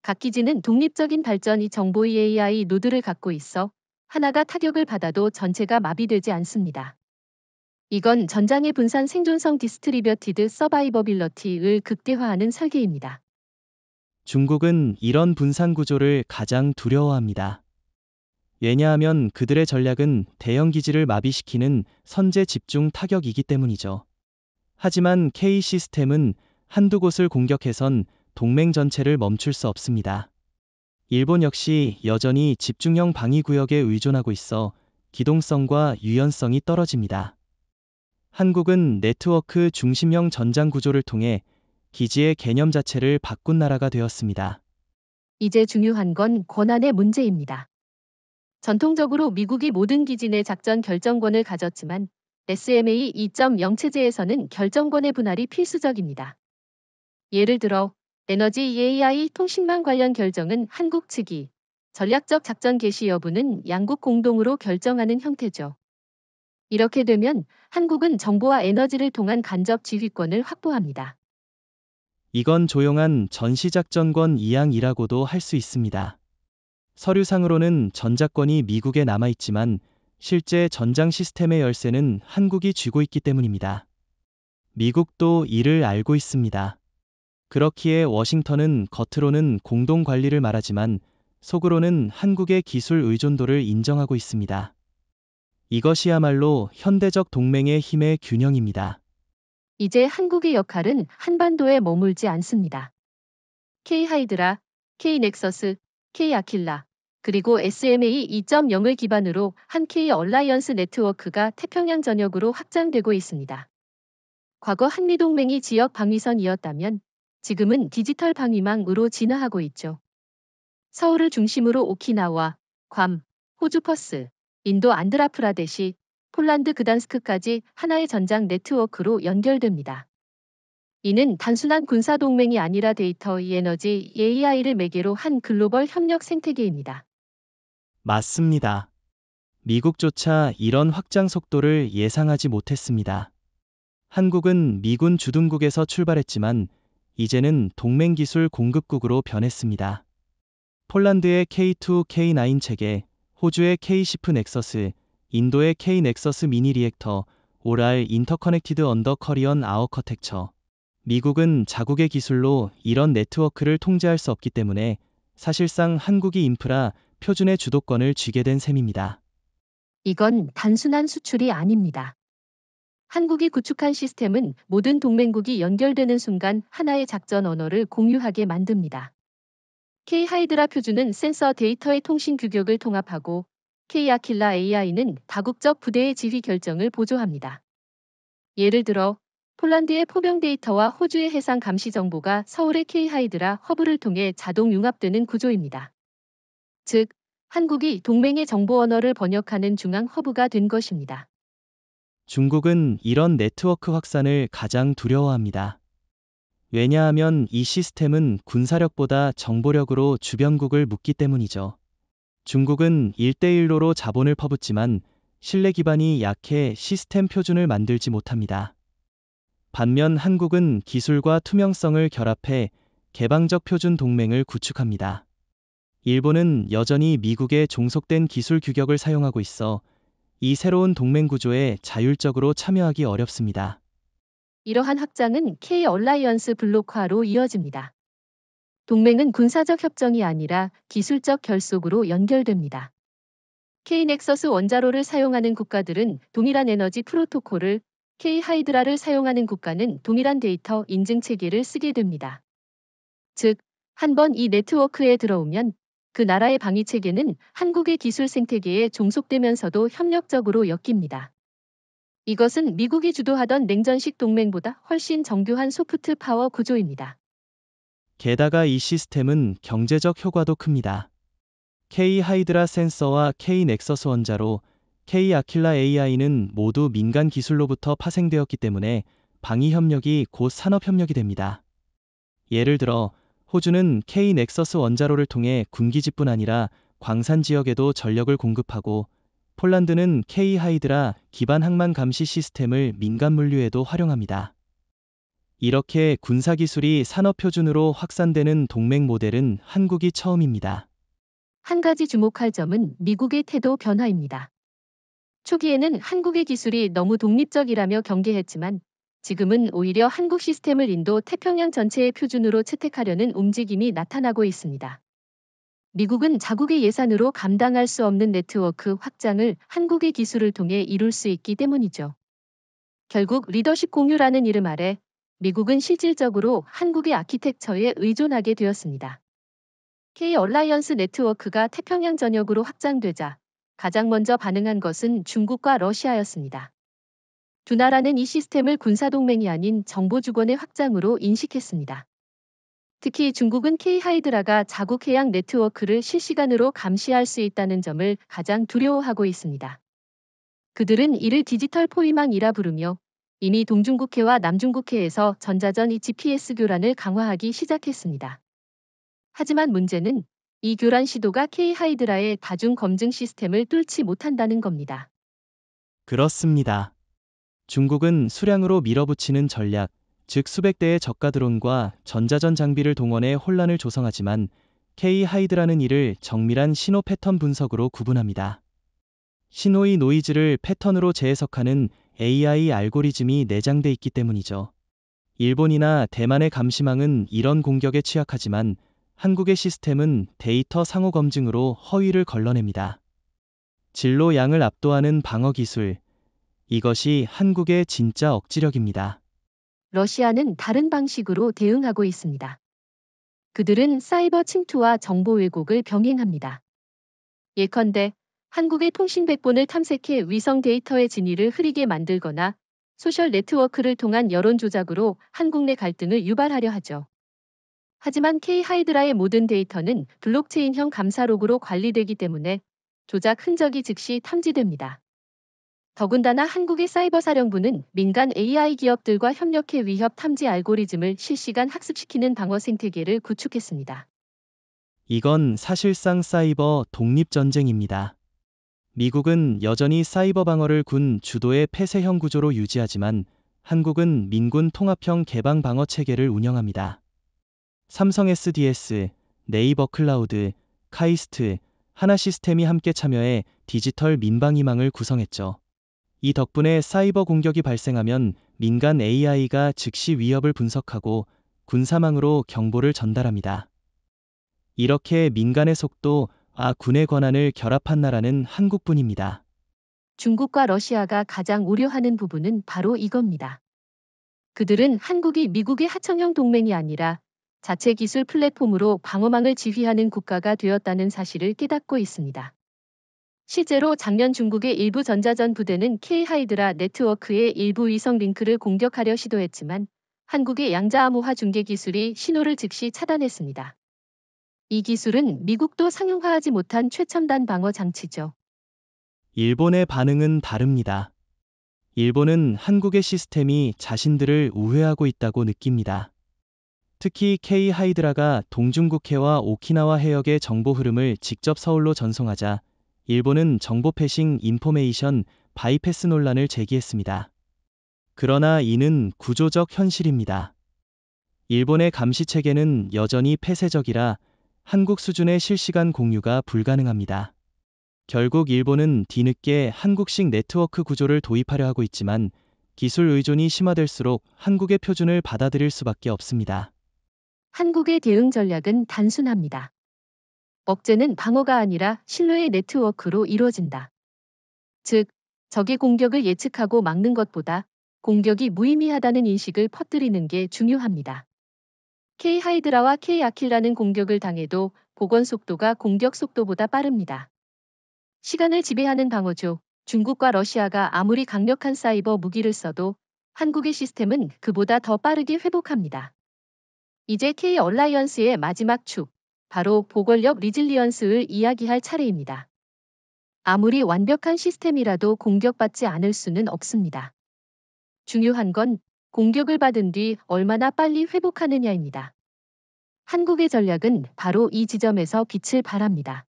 각 기지는 독립적인 발전이 정보의 AI 노드를 갖고 있어 하나가 타격을 받아도 전체가 마비되지 않습니다. 이건 전장의 분산 생존성 디스트리뷰티드 서바이버빌러티를 극대화하는 설계입니다. 중국은 이런 분산 구조를 가장 두려워합니다. 왜냐하면 그들의 전략은 대형 기지를 마비시키는 선제 집중 타격이기 때문이죠. 하지만 K 시스템은 한두 곳을 공격해선 동맹 전체를 멈출 수 없습니다. 일본 역시 여전히 집중형 방위 구역에 의존하고 있어 기동성과 유연성이 떨어집니다. 한국은 네트워크 중심형 전장 구조를 통해 기지의 개념 자체를 바꾼 나라가 되었습니다. 이제 중요한 건 권한의 문제입니다. 전통적으로 미국이 모든 기지 내 작전 결정권을 가졌지만 SMA 2.0 체제에서는 결정권의 분할이 필수적입니다. 예를 들어 에너지, AI, 통신망 관련 결정은 한국 측이, 전략적 작전 개시 여부는 양국 공동으로 결정하는 형태죠. 이렇게 되면 한국은 정보와 에너지를 통한 간접 지휘권을 확보합니다. 이건 조용한 전시작전권 이양이라고도 할 수 있습니다. 서류상으로는 전작권이 미국에 남아있지만 실제 전장 시스템의 열쇠는 한국이 쥐고 있기 때문입니다. 미국도 이를 알고 있습니다. 그렇기에 워싱턴은 겉으로는 공동 관리를 말하지만 속으로는 한국의 기술 의존도를 인정하고 있습니다. 이것이야말로 현대적 동맹의 힘의 균형입니다. 이제 한국의 역할은 한반도에 머물지 않습니다. K-하이드라, K-넥서스, K-아킬라, 그리고 SMA 2.0을 기반으로 한 K-얼라이언스 네트워크가 태평양 전역으로 확장되고 있습니다. 과거 한미동맹이 지역 방위선이었다면 지금은 디지털 방위망으로 진화하고 있죠. 서울을 중심으로 오키나와, 괌, 호주 퍼스, 인도 안드라프라데시, 폴란드 그단스크까지 하나의 전장 네트워크로 연결됩니다. 이는 단순한 군사동맹이 아니라 데이터, 에너지, AI를 매개로 한 글로벌 협력 생태계입니다. 맞습니다. 미국조차 이런 확장 속도를 예상하지 못했습니다. 한국은 미군 주둔국에서 출발했지만 이제는 동맹 기술 공급국으로 변했습니다. 폴란드의 K2, K9 체계, 호주의 K10 넥서스, 인도의 K 넥서스 미니 리액터, 오랄 인터커넥티드 언더 커리언 아워커텍처. 미국은 자국의 기술로 이런 네트워크를 통제할 수 없기 때문에 사실상 한국이 인프라 표준의 주도권을 쥐게 된 셈입니다. 이건 단순한 수출이 아닙니다. 한국이 구축한 시스템은 모든 동맹국이 연결되는 순간 하나의 작전 언어를 공유하게 만듭니다. K-하이드라 표준은 센서 데이터의 통신 규격을 통합하고 K-아킬라 AI는 다국적 부대의 지휘 결정을 보조합니다. 예를 들어 폴란드의 포병 데이터와 호주의 해상 감시 정보가 서울의 K-하이드라 허브를 통해 자동 융합되는 구조입니다. 즉, 한국이 동맹의 정보 언어를 번역하는 중앙 허브가 된 것입니다. 중국은 이런 네트워크 확산을 가장 두려워합니다. 왜냐하면 이 시스템은 군사력보다 정보력으로 주변국을 묶기 때문이죠. 중국은 1대1로로 자본을 퍼붓지만 신뢰 기반이 약해 시스템 표준을 만들지 못합니다. 반면 한국은 기술과 투명성을 결합해 개방적 표준 동맹을 구축합니다. 일본은 여전히 미국의 종속된 기술 규격을 사용하고 있어 이 새로운 동맹 구조에 자율적으로 참여하기 어렵습니다. 이러한 확장은 K-얼라이언스 블록화로 이어집니다. 동맹은 군사적 협정이 아니라 기술적 결속으로 연결됩니다. K-넥서스 원자로를 사용하는 국가들은 동일한 에너지 프로토콜을, K-하이드라를 사용하는 국가는 동일한 데이터 인증 체계를 쓰게 됩니다. 즉, 한 번 이 네트워크에 들어오면 그 나라의 방위 체계는 한국의 기술 생태계에 종속되면서도 협력적으로 엮입니다. 이것은 미국이 주도하던 냉전식 동맹보다 훨씬 정교한 소프트 파워 구조입니다. 게다가 이 시스템은 경제적 효과도 큽니다. K-하이드라 센서와 K-넥서스 원자로, K-아킬라 AI는 모두 민간 기술로부터 파생되었기 때문에 방위 협력이 곧 산업 협력이 됩니다. 예를 들어 호주는 K-넥서스 원자로를 통해 군기지뿐 아니라 광산 지역에도 전력을 공급하고 폴란드는 K-하이드라 기반 항만 감시 시스템을 민간 물류에도 활용합니다. 이렇게 군사기술이 산업 표준으로 확산되는 동맹 모델은 한국이 처음입니다. 한 가지 주목할 점은 미국의 태도 변화입니다. 초기에는 한국의 기술이 너무 독립적이라며 경계했지만 지금은 오히려 한국 시스템을 인도 태평양 전체의 표준으로 채택하려는 움직임이 나타나고 있습니다. 미국은 자국의 예산으로 감당할 수 없는 네트워크 확장을 한국의 기술을 통해 이룰 수 있기 때문이죠. 결국 리더십 공유라는 이름 아래 미국은 실질적으로 한국의 아키텍처에 의존하게 되었습니다. K-얼라이언스 네트워크가 태평양 전역으로 확장되자 가장 먼저 반응한 것은 중국과 러시아였습니다. 두 나라는 이 시스템을 군사동맹이 아닌 정보주권의 확장으로 인식했습니다. 특히 중국은 K-하이드라가 자국 해양 네트워크를 실시간으로 감시할 수 있다는 점을 가장 두려워하고 있습니다. 그들은 이를 디지털 포위망이라 부르며 이미 동중국해와 남중국해에서 전자전 GPS 교란을 강화하기 시작했습니다. 하지만 문제는 이 교란 시도가 K-하이드라의 다중 검증 시스템을 뚫지 못한다는 겁니다. 그렇습니다. 중국은 수량으로 밀어붙이는 전략, 즉 수백 대의 저가 드론과 전자전 장비를 동원해 혼란을 조성하지만 K-하이드라는 이를 정밀한 신호 패턴 분석으로 구분합니다. 신호의 노이즈를 패턴으로 재해석하는 AI 알고리즘이 내장돼 있기 때문이죠. 일본이나 대만의 감시망은 이런 공격에 취약하지만 한국의 시스템은 데이터 상호 검증으로 허위를 걸러냅니다. 진로 양을 압도하는 방어 기술, 이것이 한국의 진짜 억지력입니다. 러시아는 다른 방식으로 대응하고 있습니다. 그들은 사이버 침투와 정보 왜곡을 병행합니다. 예컨대 한국의 통신 백본을 탐색해 위성 데이터의 진위를 흐리게 만들거나 소셜 네트워크를 통한 여론 조작으로 한국 내 갈등을 유발하려 하죠. 하지만 K-하이드라의 모든 데이터는 블록체인형 감사록으로 관리되기 때문에 조작 흔적이 즉시 탐지됩니다. 더군다나 한국의 사이버사령부는 민간 AI 기업들과 협력해 위협 탐지 알고리즘을 실시간 학습시키는 방어 생태계를 구축했습니다. 이건 사실상 사이버 독립전쟁입니다. 미국은 여전히 사이버 방어를 군 주도의 폐쇄형 구조로 유지하지만 한국은 민군 통합형 개방 방어 체계를 운영합니다. 삼성 SDS, 네이버 클라우드, 카이스트, 하나시스템이 함께 참여해 디지털 민방위망을 구성했죠. 이 덕분에 사이버 공격이 발생하면 민간 AI가 즉시 위협을 분석하고 군사망으로 경보를 전달합니다. 이렇게 민간의 속도, 군의 권한을 결합한 나라는 한국뿐입니다. 중국과 러시아가 가장 우려하는 부분은 바로 이겁니다. 그들은 한국이 미국의 하청형 동맹이 아니라 자체 기술 플랫폼으로 방어망을 지휘하는 국가가 되었다는 사실을 깨닫고 있습니다. 실제로 작년 중국의 일부 전자전 부대는 K-하이드라 네트워크의 일부 위성 링크를 공격하려 시도했지만 한국의 양자암호화 중계 기술이 신호를 즉시 차단했습니다. 이 기술은 미국도 상용화하지 못한 최첨단 방어 장치죠. 일본의 반응은 다릅니다. 일본은 한국의 시스템이 자신들을 우회하고 있다고 느낍니다. 특히 K-하이드라가 동중국해와 오키나와 해역의 정보 흐름을 직접 서울로 전송하자 일본은 정보 패싱 인포메이션 바이패스 논란을 제기했습니다. 그러나 이는 구조적 현실입니다. 일본의 감시 체계는 여전히 폐쇄적이라 한국 수준의 실시간 공유가 불가능합니다. 결국 일본은 뒤늦게 한국식 네트워크 구조를 도입하려 하고 있지만 기술 의존이 심화될수록 한국의 표준을 받아들일 수밖에 없습니다. 한국의 대응 전략은 단순합니다. 억제는 방어가 아니라 신뢰의 네트워크로 이루어진다. 즉, 적의 공격을 예측하고 막는 것보다 공격이 무의미하다는 인식을 퍼뜨리는 게 중요합니다. K-하이드라와 K-아킬라는 공격을 당해도 복원 속도가 공격 속도보다 빠릅니다. 시간을 지배하는 방어죠. 중국과 러시아가 아무리 강력한 사이버 무기를 써도 한국의 시스템은 그보다 더 빠르게 회복합니다. 이제 K-얼라이언스의 마지막 축, 바로 보건력 리질리언스를 이야기할 차례입니다. 아무리 완벽한 시스템이라도 공격받지 않을 수는 없습니다. 중요한 건 공격을 받은 뒤 얼마나 빨리 회복하느냐입니다. 한국의 전략은 바로 이 지점에서 빛을 발합니다.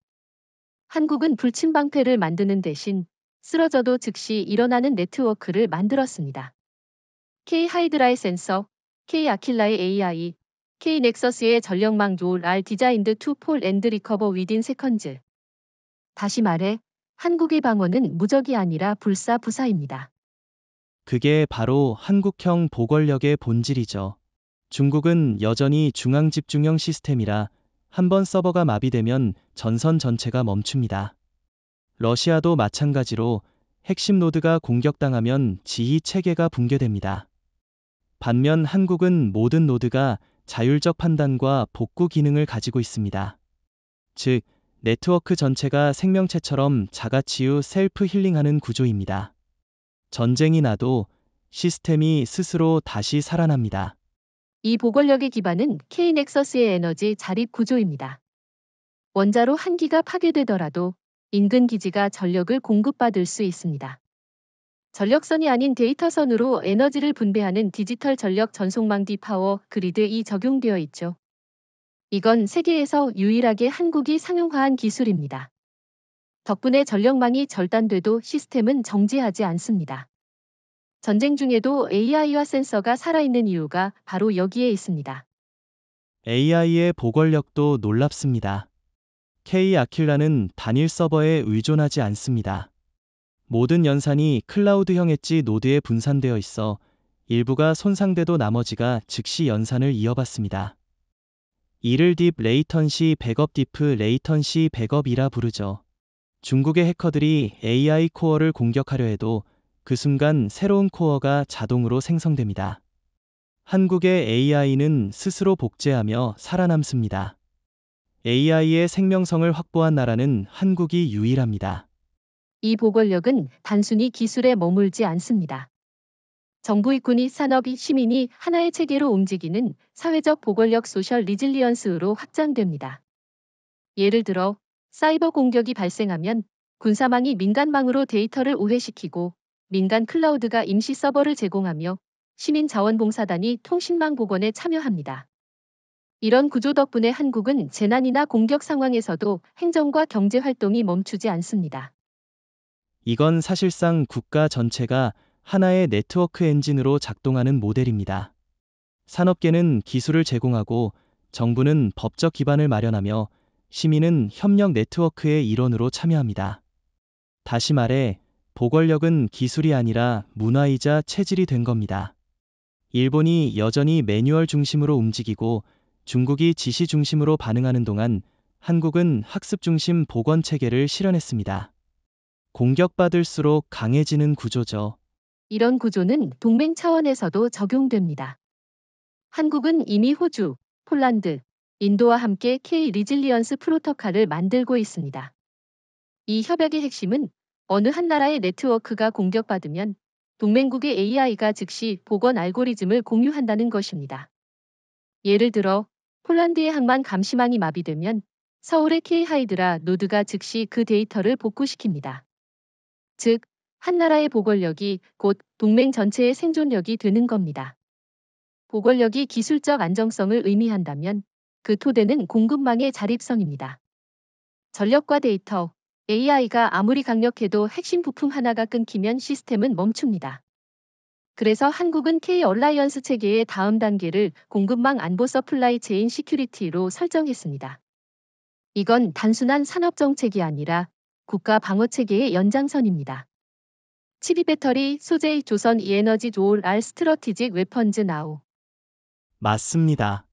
한국은 불침방패를 만드는 대신 쓰러져도 즉시 일어나는 네트워크를 만들었습니다. K-하이드라의 센서, K-아킬라의 AI, K-넥서스의 전력망 롤 are designed to fall and recover within seconds. 다시 말해, 한국의 방어는 무적이 아니라 불사부사입니다. 그게 바로 한국형 보궐력의 본질이죠. 중국은 여전히 중앙집중형 시스템이라 한번 서버가 마비되면 전선 전체가 멈춥니다. 러시아도 마찬가지로 핵심 노드가 공격당하면 지휘 체계가 붕괴됩니다. 반면 한국은 모든 노드가 자율적 판단과 복구 기능을 가지고 있습니다. 즉, 네트워크 전체가 생명체처럼 자가치유 셀프 힐링하는 구조입니다. 전쟁이 나도 시스템이 스스로 다시 살아납니다. 이 보궐력의 기반은 K-넥서스의 에너지 자립 구조입니다. 원자로 한 기가 파괴되더라도 인근 기지가 전력을 공급받을 수 있습니다. 전력선이 아닌 데이터선으로 에너지를 분배하는 디지털 전력 전송망 디파워 그리드이 적용되어 있죠. 이건 세계에서 유일하게 한국이 상용화한 기술입니다. 덕분에 전력망이 절단돼도 시스템은 정지하지 않습니다. 전쟁 중에도 AI와 센서가 살아있는 이유가 바로 여기에 있습니다. AI의 보궐력도 놀랍습니다. K 아킬라는 단일 서버에 의존하지 않습니다. 모든 연산이 클라우드형 엣지 노드에 분산되어 있어 일부가 손상돼도 나머지가 즉시 연산을 이어받습니다. 이를 딥 레이턴시 백업 디프 레이턴시 백업이라 부르죠. 중국의 해커들이 AI 코어를 공격하려 해도 그 순간 새로운 코어가 자동으로 생성됩니다. 한국의 AI는 스스로 복제하며 살아남습니다. AI의 생명성을 확보한 나라는 한국이 유일합니다. 이 보궐력은 단순히 기술에 머물지 않습니다. 정부 일꾼이 산업이 시민이 하나의 체계로 움직이는 사회적 보궐력 소셜 리질리언스로 확장됩니다. 예를 들어 사이버 공격이 발생하면 군사망이 민간망으로 데이터를 우회시키고 민간 클라우드가 임시 서버를 제공하며 시민 자원봉사단이 통신망 복원에 참여합니다. 이런 구조 덕분에 한국은 재난이나 공격 상황에서도 행정과 경제 활동이 멈추지 않습니다. 이건 사실상 국가 전체가 하나의 네트워크 엔진으로 작동하는 모델입니다. 산업계는 기술을 제공하고 정부는 법적 기반을 마련하며 시민은 협력 네트워크의 일원으로 참여합니다. 다시 말해, 보궐력은 기술이 아니라 문화이자 체질이 된 겁니다. 일본이 여전히 매뉴얼 중심으로 움직이고 중국이 지시 중심으로 반응하는 동안 한국은 학습 중심 보건 체계를 실현했습니다. 공격받을수록 강해지는 구조죠. 이런 구조는 동맹 차원에서도 적용됩니다. 한국은 이미 호주, 폴란드, 인도와 함께 K 리질리언스 프로토콜을 만들고 있습니다. 이 협약의 핵심은 어느 한 나라의 네트워크가 공격받으면 동맹국의 AI가 즉시 복원 알고리즘을 공유한다는 것입니다. 예를 들어 폴란드의 항만 감시망이 마비되면 서울의 K-하이드라 노드가 즉시 그 데이터를 복구시킵니다. 즉, 한 나라의 보궐력이 곧 동맹 전체의 생존력이 되는 겁니다. 보궐력이 기술적 안정성을 의미한다면 그 토대는 공급망의 자립성입니다. 전력과 데이터, AI가 아무리 강력해도 핵심 부품 하나가 끊기면 시스템은 멈춥니다. 그래서 한국은 K-얼라이언스 체계의 다음 단계를 공급망 안보 서플라이 체인 시큐리티로 설정했습니다. 이건 단순한 산업 정책이 아니라 국가 방어 체계의 연장선입니다. 치비 배터리, 소재, 조선 이에너지 조올 알 스트러티직 웨펀즈 나우. 맞습니다.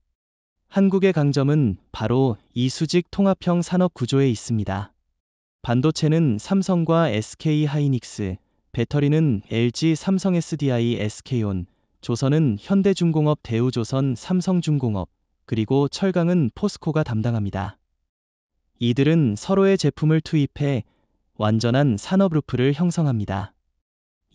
한국의 강점은 바로 이 수직 통합형 산업 구조에 있습니다. 반도체는 삼성과 SK 하이닉스, 배터리는 LG 삼성 SDI SK온, 조선은 현대중공업 대우조선 삼성중공업, 그리고 철강은 포스코가 담당합니다. 이들은 서로의 제품을 투입해 완전한 산업 루프를 형성합니다.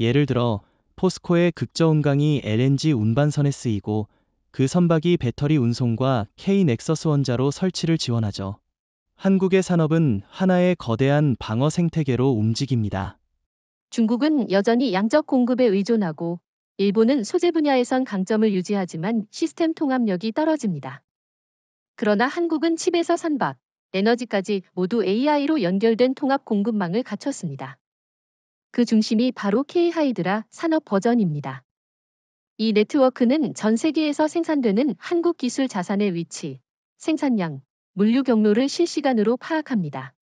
예를 들어 포스코의 극저온강이 LNG 운반선에 쓰이고 그 선박이 배터리 운송과 K-넥서스 원자로 설치를 지원하죠. 한국의 산업은 하나의 거대한 방어 생태계로 움직입니다. 중국은 여전히 양적 공급에 의존하고 일본은 소재 분야에선 강점을 유지하지만 시스템 통합력이 떨어집니다. 그러나 한국은 칩에서 선박, 에너지까지 모두 AI로 연결된 통합 공급망을 갖췄습니다. 그 중심이 바로 K-하이드라 산업 버전입니다. 이 네트워크는 전 세계에서 생산되는 한국 기술 자산의 위치, 생산량, 물류 경로를 실시간으로 파악합니다.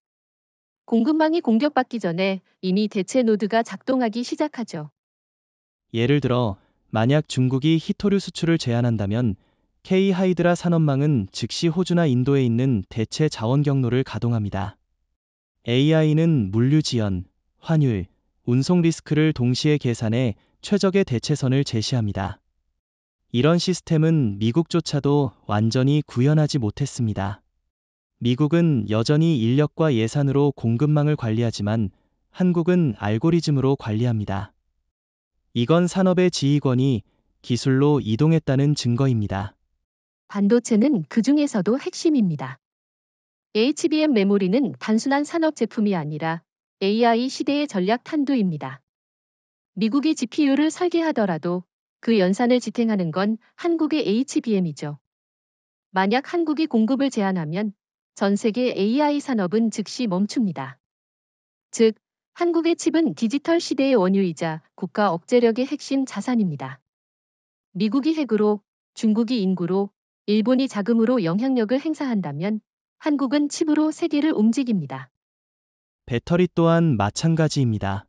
공급망이 공격받기 전에 이미 대체 노드가 작동하기 시작하죠. 예를 들어 만약 중국이 히토류 수출을 제한한다면 K-하이드라 산업망은 즉시 호주나 인도에 있는 대체 자원 경로를 가동합니다. AI는 물류 지연, 환율, 운송 리스크를 동시에 계산해 최적의 대체선을 제시합니다. 이런 시스템은 미국조차도 완전히 구현하지 못했습니다. 미국은 여전히 인력과 예산으로 공급망을 관리하지만 한국은 알고리즘으로 관리합니다. 이건 산업의 지휘권이 기술로 이동했다는 증거입니다. 반도체는 그 중에서도 핵심입니다. HBM 메모리는 단순한 산업 제품이 아니라 AI 시대의 전략 탄두입니다. 미국이 GPU를 설계하더라도 그 연산을 지탱하는 건 한국의 HBM이죠. 만약 한국이 공급을 제한하면 전 세계 AI 산업은 즉시 멈춥니다. 즉, 한국의 칩은 디지털 시대의 원유이자 국가 억제력의 핵심 자산입니다. 미국이 핵으로, 중국이 인구로, 일본이 자금으로 영향력을 행사한다면 한국은 칩으로 세계를 움직입니다. 배터리 또한 마찬가지입니다.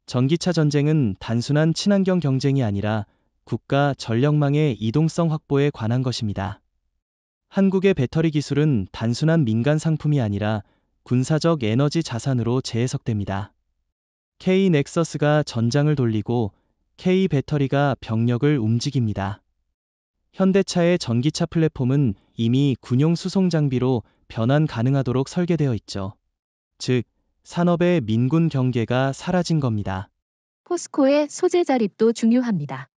전기차 전쟁은 단순한 친환경 경쟁이 아니라 국가 전력망의 이동성 확보에 관한 것입니다. 한국의 배터리 기술은 단순한 민간 상품이 아니라 군사적 에너지 자산으로 재해석됩니다. K-넥서스가 전장을 돌리고 K-배터리가 병력을 움직입니다. 현대차의 전기차 플랫폼은 이미 군용 수송 장비로 변환 가능하도록 설계되어 있죠. 즉, 산업의 민군 경계가 사라진 겁니다. 포스코의 소재 자립도 중요합니다.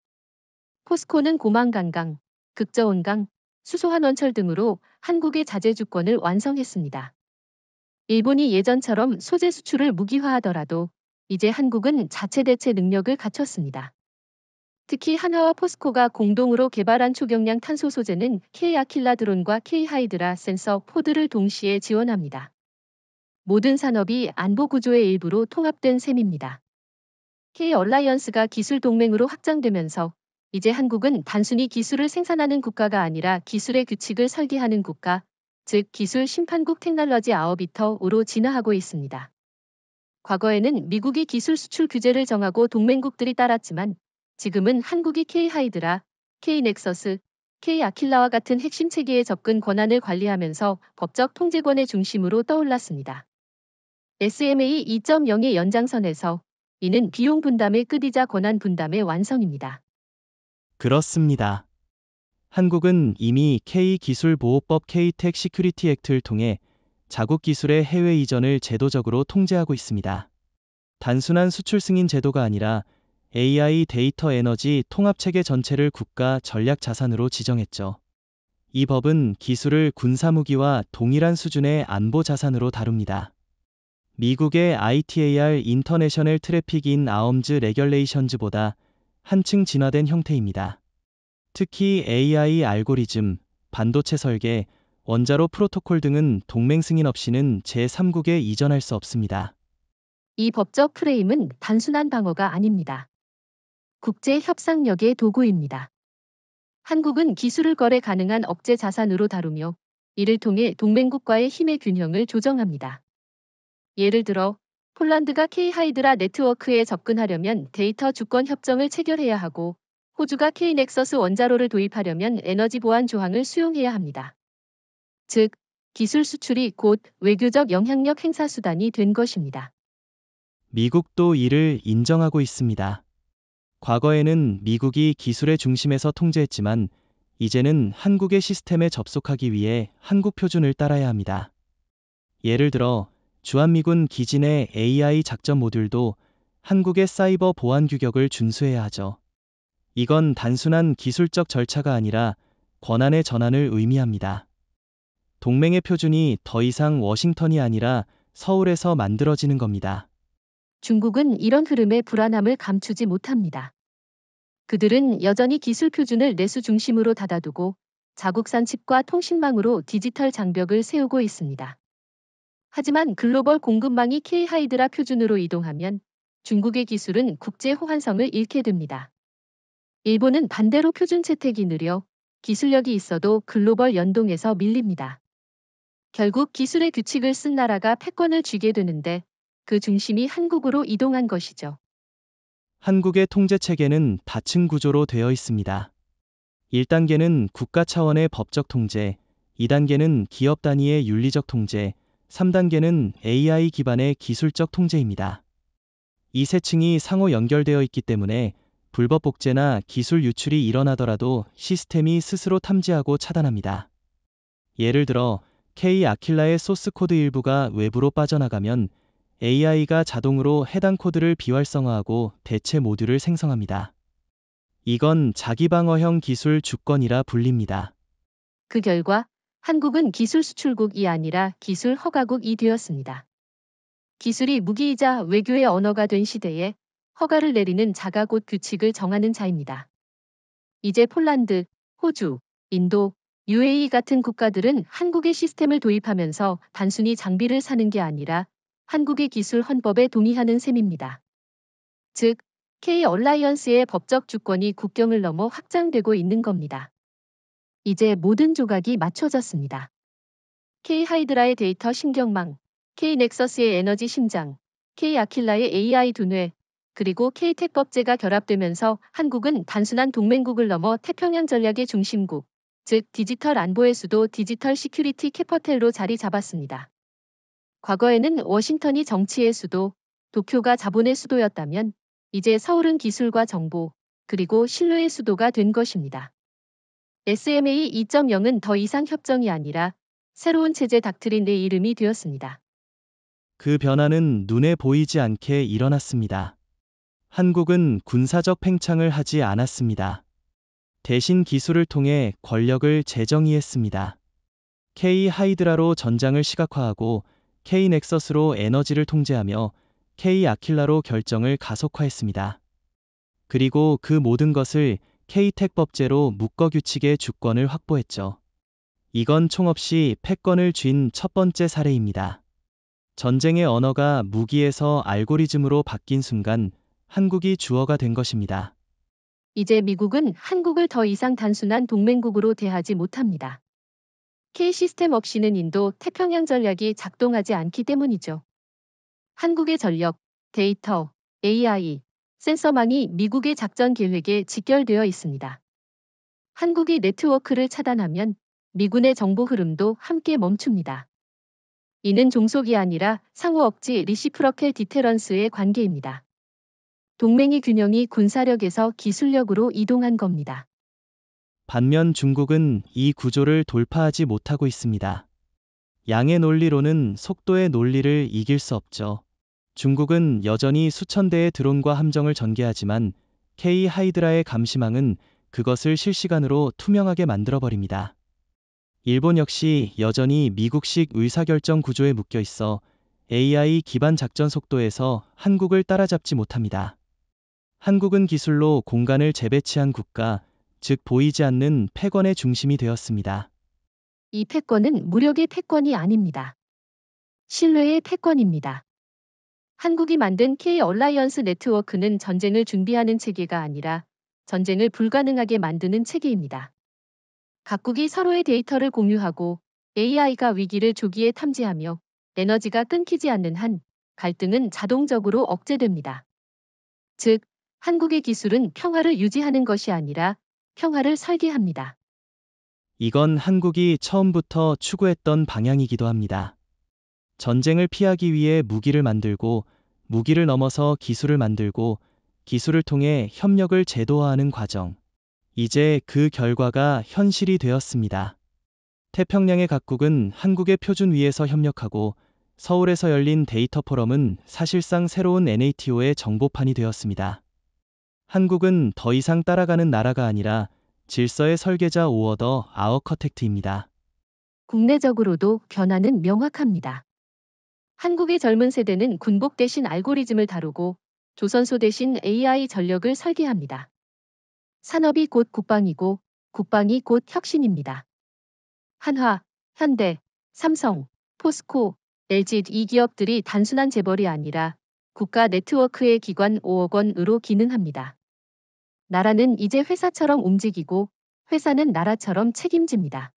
포스코는 고망간강, 극저온강, 수소환원철 등으로 한국의 자재 주권을 완성했습니다. 일본이 예전처럼 소재 수출을 무기화하더라도 이제 한국은 자체 대체 능력을 갖췄습니다. 특히 한화와 포스코가 공동으로 개발한 초경량 탄소 소재는 K-아킬라 드론과 K-하이드라 센서 포드를 동시에 지원합니다. 모든 산업이 안보 구조의 일부로 통합된 셈입니다. K-얼라이언스가 기술 동맹으로 확장되면서 이제 한국은 단순히 기술을 생산하는 국가가 아니라 기술의 규칙을 설계하는 국가, 즉 기술 심판국 테크놀로지 아어비터로 진화하고 있습니다. 과거에는 미국이 기술 수출 규제를 정하고 동맹국들이 따랐지만 지금은 한국이 K-하이드라, K-넥서스, K-아킬라와 같은 핵심 체계의 접근 권한을 관리하면서 법적 통제권의 중심으로 떠올랐습니다. SMA 2.0의 연장선에서 이는 비용 분담의 끝이자 권한 분담의 완성입니다. 그렇습니다. 한국은 이미 K-기술보호법 K-텍 시큐리티 액트를 통해 자국 기술의 해외 이전을 제도적으로 통제하고 있습니다. 단순한 수출 승인 제도가 아니라 AI 데이터 에너지 통합체계 전체를 국가 전략 자산으로 지정했죠. 이 법은 기술을 군사무기와 동일한 수준의 안보 자산으로 다룹니다. 미국의 ITAR 인터내셔널 트래픽 인 아엄즈 레귤레이션즈보다 한층 진화된 형태입니다. 특히 AI 알고리즘, 반도체 설계, 원자로 프로토콜 등은 동맹 승인 없이는 제3국에 이전할 수 없습니다. 이 법적 프레임은 단순한 방어가 아닙니다. 국제 협상력의 도구입니다. 한국은 기술을 거래 가능한 억제 자산으로 다루며 이를 통해 동맹국과의 힘의 균형을 조정합니다. 예를 들어 폴란드가 K-하이드라 네트워크에 접근하려면 데이터 주권 협정을 체결해야 하고 호주가 K-넥서스 원자로를 도입하려면 에너지 보안 조항을 수용해야 합니다. 즉, 기술 수출이 곧 외교적 영향력 행사 수단이 된 것입니다. 미국도 이를 인정하고 있습니다. 과거에는 미국이 기술의 중심에서 통제했지만 이제는 한국의 시스템에 접속하기 위해 한국 표준을 따라야 합니다. 예를 들어 주한미군 기지 내 AI 작전 모듈도 한국의 사이버 보안 규격을 준수해야 하죠. 이건 단순한 기술적 절차가 아니라 권한의 전환을 의미합니다. 동맹의 표준이 더 이상 워싱턴이 아니라 서울에서 만들어지는 겁니다. 중국은 이런 흐름의 불안함을 감추지 못합니다. 그들은 여전히 기술 표준을 내수 중심으로 닫아두고 자국산 칩과 통신망으로 디지털 장벽을 세우고 있습니다. 하지만 글로벌 공급망이 K-하이드라 표준으로 이동하면 중국의 기술은 국제 호환성을 잃게 됩니다. 일본은 반대로 표준 채택이 느려 기술력이 있어도 글로벌 연동에서 밀립니다. 결국 기술의 규칙을 쓴 나라가 패권을 쥐게 되는데 그 중심이 한국으로 이동한 것이죠. 한국의 통제 체계는 다층 구조로 되어 있습니다. 1단계는 국가 차원의 법적 통제, 2단계는 기업 단위의 윤리적 통제, 3단계는 AI 기반의 기술적 통제입니다. 이 세 층이 상호 연결되어 있기 때문에 불법 복제나 기술 유출이 일어나더라도 시스템이 스스로 탐지하고 차단합니다. 예를 들어 K-아킬라의 소스 코드 일부가 외부로 빠져나가면 AI가 자동으로 해당 코드를 비활성화하고 대체 모듈을 생성합니다. 이건 자기방어형 기술 주권이라 불립니다. 그 결과 한국은 기술 수출국이 아니라 기술 허가국이 되었습니다. 기술이 무기이자 외교의 언어가 된 시대에 허가를 내리는 자가 곧 규칙을 정하는 자입니다. 이제 폴란드, 호주, 인도, UAE 같은 국가들은 한국의 시스템을 도입하면서 단순히 장비를 사는 게 아니라 한국의 기술 헌법에 동의하는 셈입니다. 즉, K-얼라이언스의 법적 주권이 국경을 넘어 확장되고 있는 겁니다. 이제 모든 조각이 맞춰졌습니다. K-하이드라의 데이터 신경망, K-넥서스의 에너지 심장, K-아킬라의 AI 두뇌, 그리고 K-택법제가 결합되면서 한국은 단순한 동맹국을 넘어 태평양 전략의 중심국, 즉 디지털 안보의 수도 디지털 시큐리티 캐퍼텔로 자리 잡았습니다. 과거에는 워싱턴이 정치의 수도, 도쿄가 자본의 수도였다면 이제 서울은 기술과 정보, 그리고 신뢰의 수도가 된 것입니다. SMA 2.0은 더 이상 협정이 아니라 새로운 체제 닥트린의 이름이 되었습니다. 그 변화는 눈에 보이지 않게 일어났습니다. 한국은 군사적 팽창을 하지 않았습니다. 대신 기술을 통해 권력을 재정의했습니다. K-하이드라로 전장을 시각화하고 K-넥서스로 에너지를 통제하며 K-아킬라로 결정을 가속화했습니다. 그리고 그 모든 것을 K-택법제로 묶어규칙의 주권을 확보했죠. 이건 총없이 패권을 쥔 첫 번째 사례입니다. 전쟁의 언어가 무기에서 알고리즘으로 바뀐 순간 한국이 주어가 된 것입니다. 이제 미국은 한국을 더 이상 단순한 동맹국으로 대하지 못합니다. K 시스템 없이는 인도 태평양 전략이 작동하지 않기 때문이죠. 한국의 전력, 데이터, AI, 센서망이 미국의 작전 계획에 직결되어 있습니다. 한국이 네트워크를 차단하면 미군의 정보 흐름도 함께 멈춥니다. 이는 종속이 아니라 상호 억지 리시프러켈 디테런스의 관계입니다. 동맹의 균형이 군사력에서 기술력으로 이동한 겁니다. 반면 중국은 이 구조를 돌파하지 못하고 있습니다. 양의 논리로는 속도의 논리를 이길 수 없죠. 중국은 여전히 수천 대의 드론과 함정을 전개하지만 K-하이드라의 감시망은 그것을 실시간으로 투명하게 만들어버립니다. 일본 역시 여전히 미국식 의사결정 구조에 묶여 있어 AI 기반 작전 속도에서 한국을 따라잡지 못합니다. 한국은 기술로 공간을 재배치한 국가, 즉 보이지 않는 패권의 중심이 되었습니다. 이 패권은 무력의 패권이 아닙니다. 신뢰의 패권입니다. 한국이 만든 K-얼라이언스 네트워크는 전쟁을 준비하는 체계가 아니라 전쟁을 불가능하게 만드는 체계입니다. 각국이 서로의 데이터를 공유하고 AI가 위기를 조기에 탐지하며 에너지가 끊기지 않는 한 갈등은 자동적으로 억제됩니다. 즉, 한국의 기술은 평화를 유지하는 것이 아니라 평화를 설계합니다. 이건 한국이 처음부터 추구했던 방향이기도 합니다. 전쟁을 피하기 위해 무기를 만들고, 무기를 넘어서 기술을 만들고, 기술을 통해 협력을 제도화하는 과정. 이제 그 결과가 현실이 되었습니다. 태평양의 각국은 한국의 표준 위에서 협력하고, 서울에서 열린 데이터 포럼은 사실상 새로운 NATO의 정보판이 되었습니다. 한국은 더 이상 따라가는 나라가 아니라 질서의 설계자 오어더 아어커텍트입니다. 국내적으로도 변화는 명확합니다. 한국의 젊은 세대는 군복 대신 알고리즘을 다루고 조선소 대신 AI 전력을 설계합니다. 산업이 곧 국방이고 국방이 곧 혁신입니다. 한화, 현대, 삼성, 포스코, LG 이 기업들이 단순한 재벌이 아니라 국가 네트워크의 기관 5억 원으로 기능합니다. 나라는 이제 회사처럼 움직이고 회사는 나라처럼 책임집니다.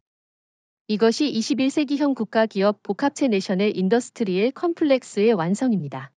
이것이 21세기형 국가기업 복합체 내셔널 인더스트리엘 컴플렉스의 완성입니다.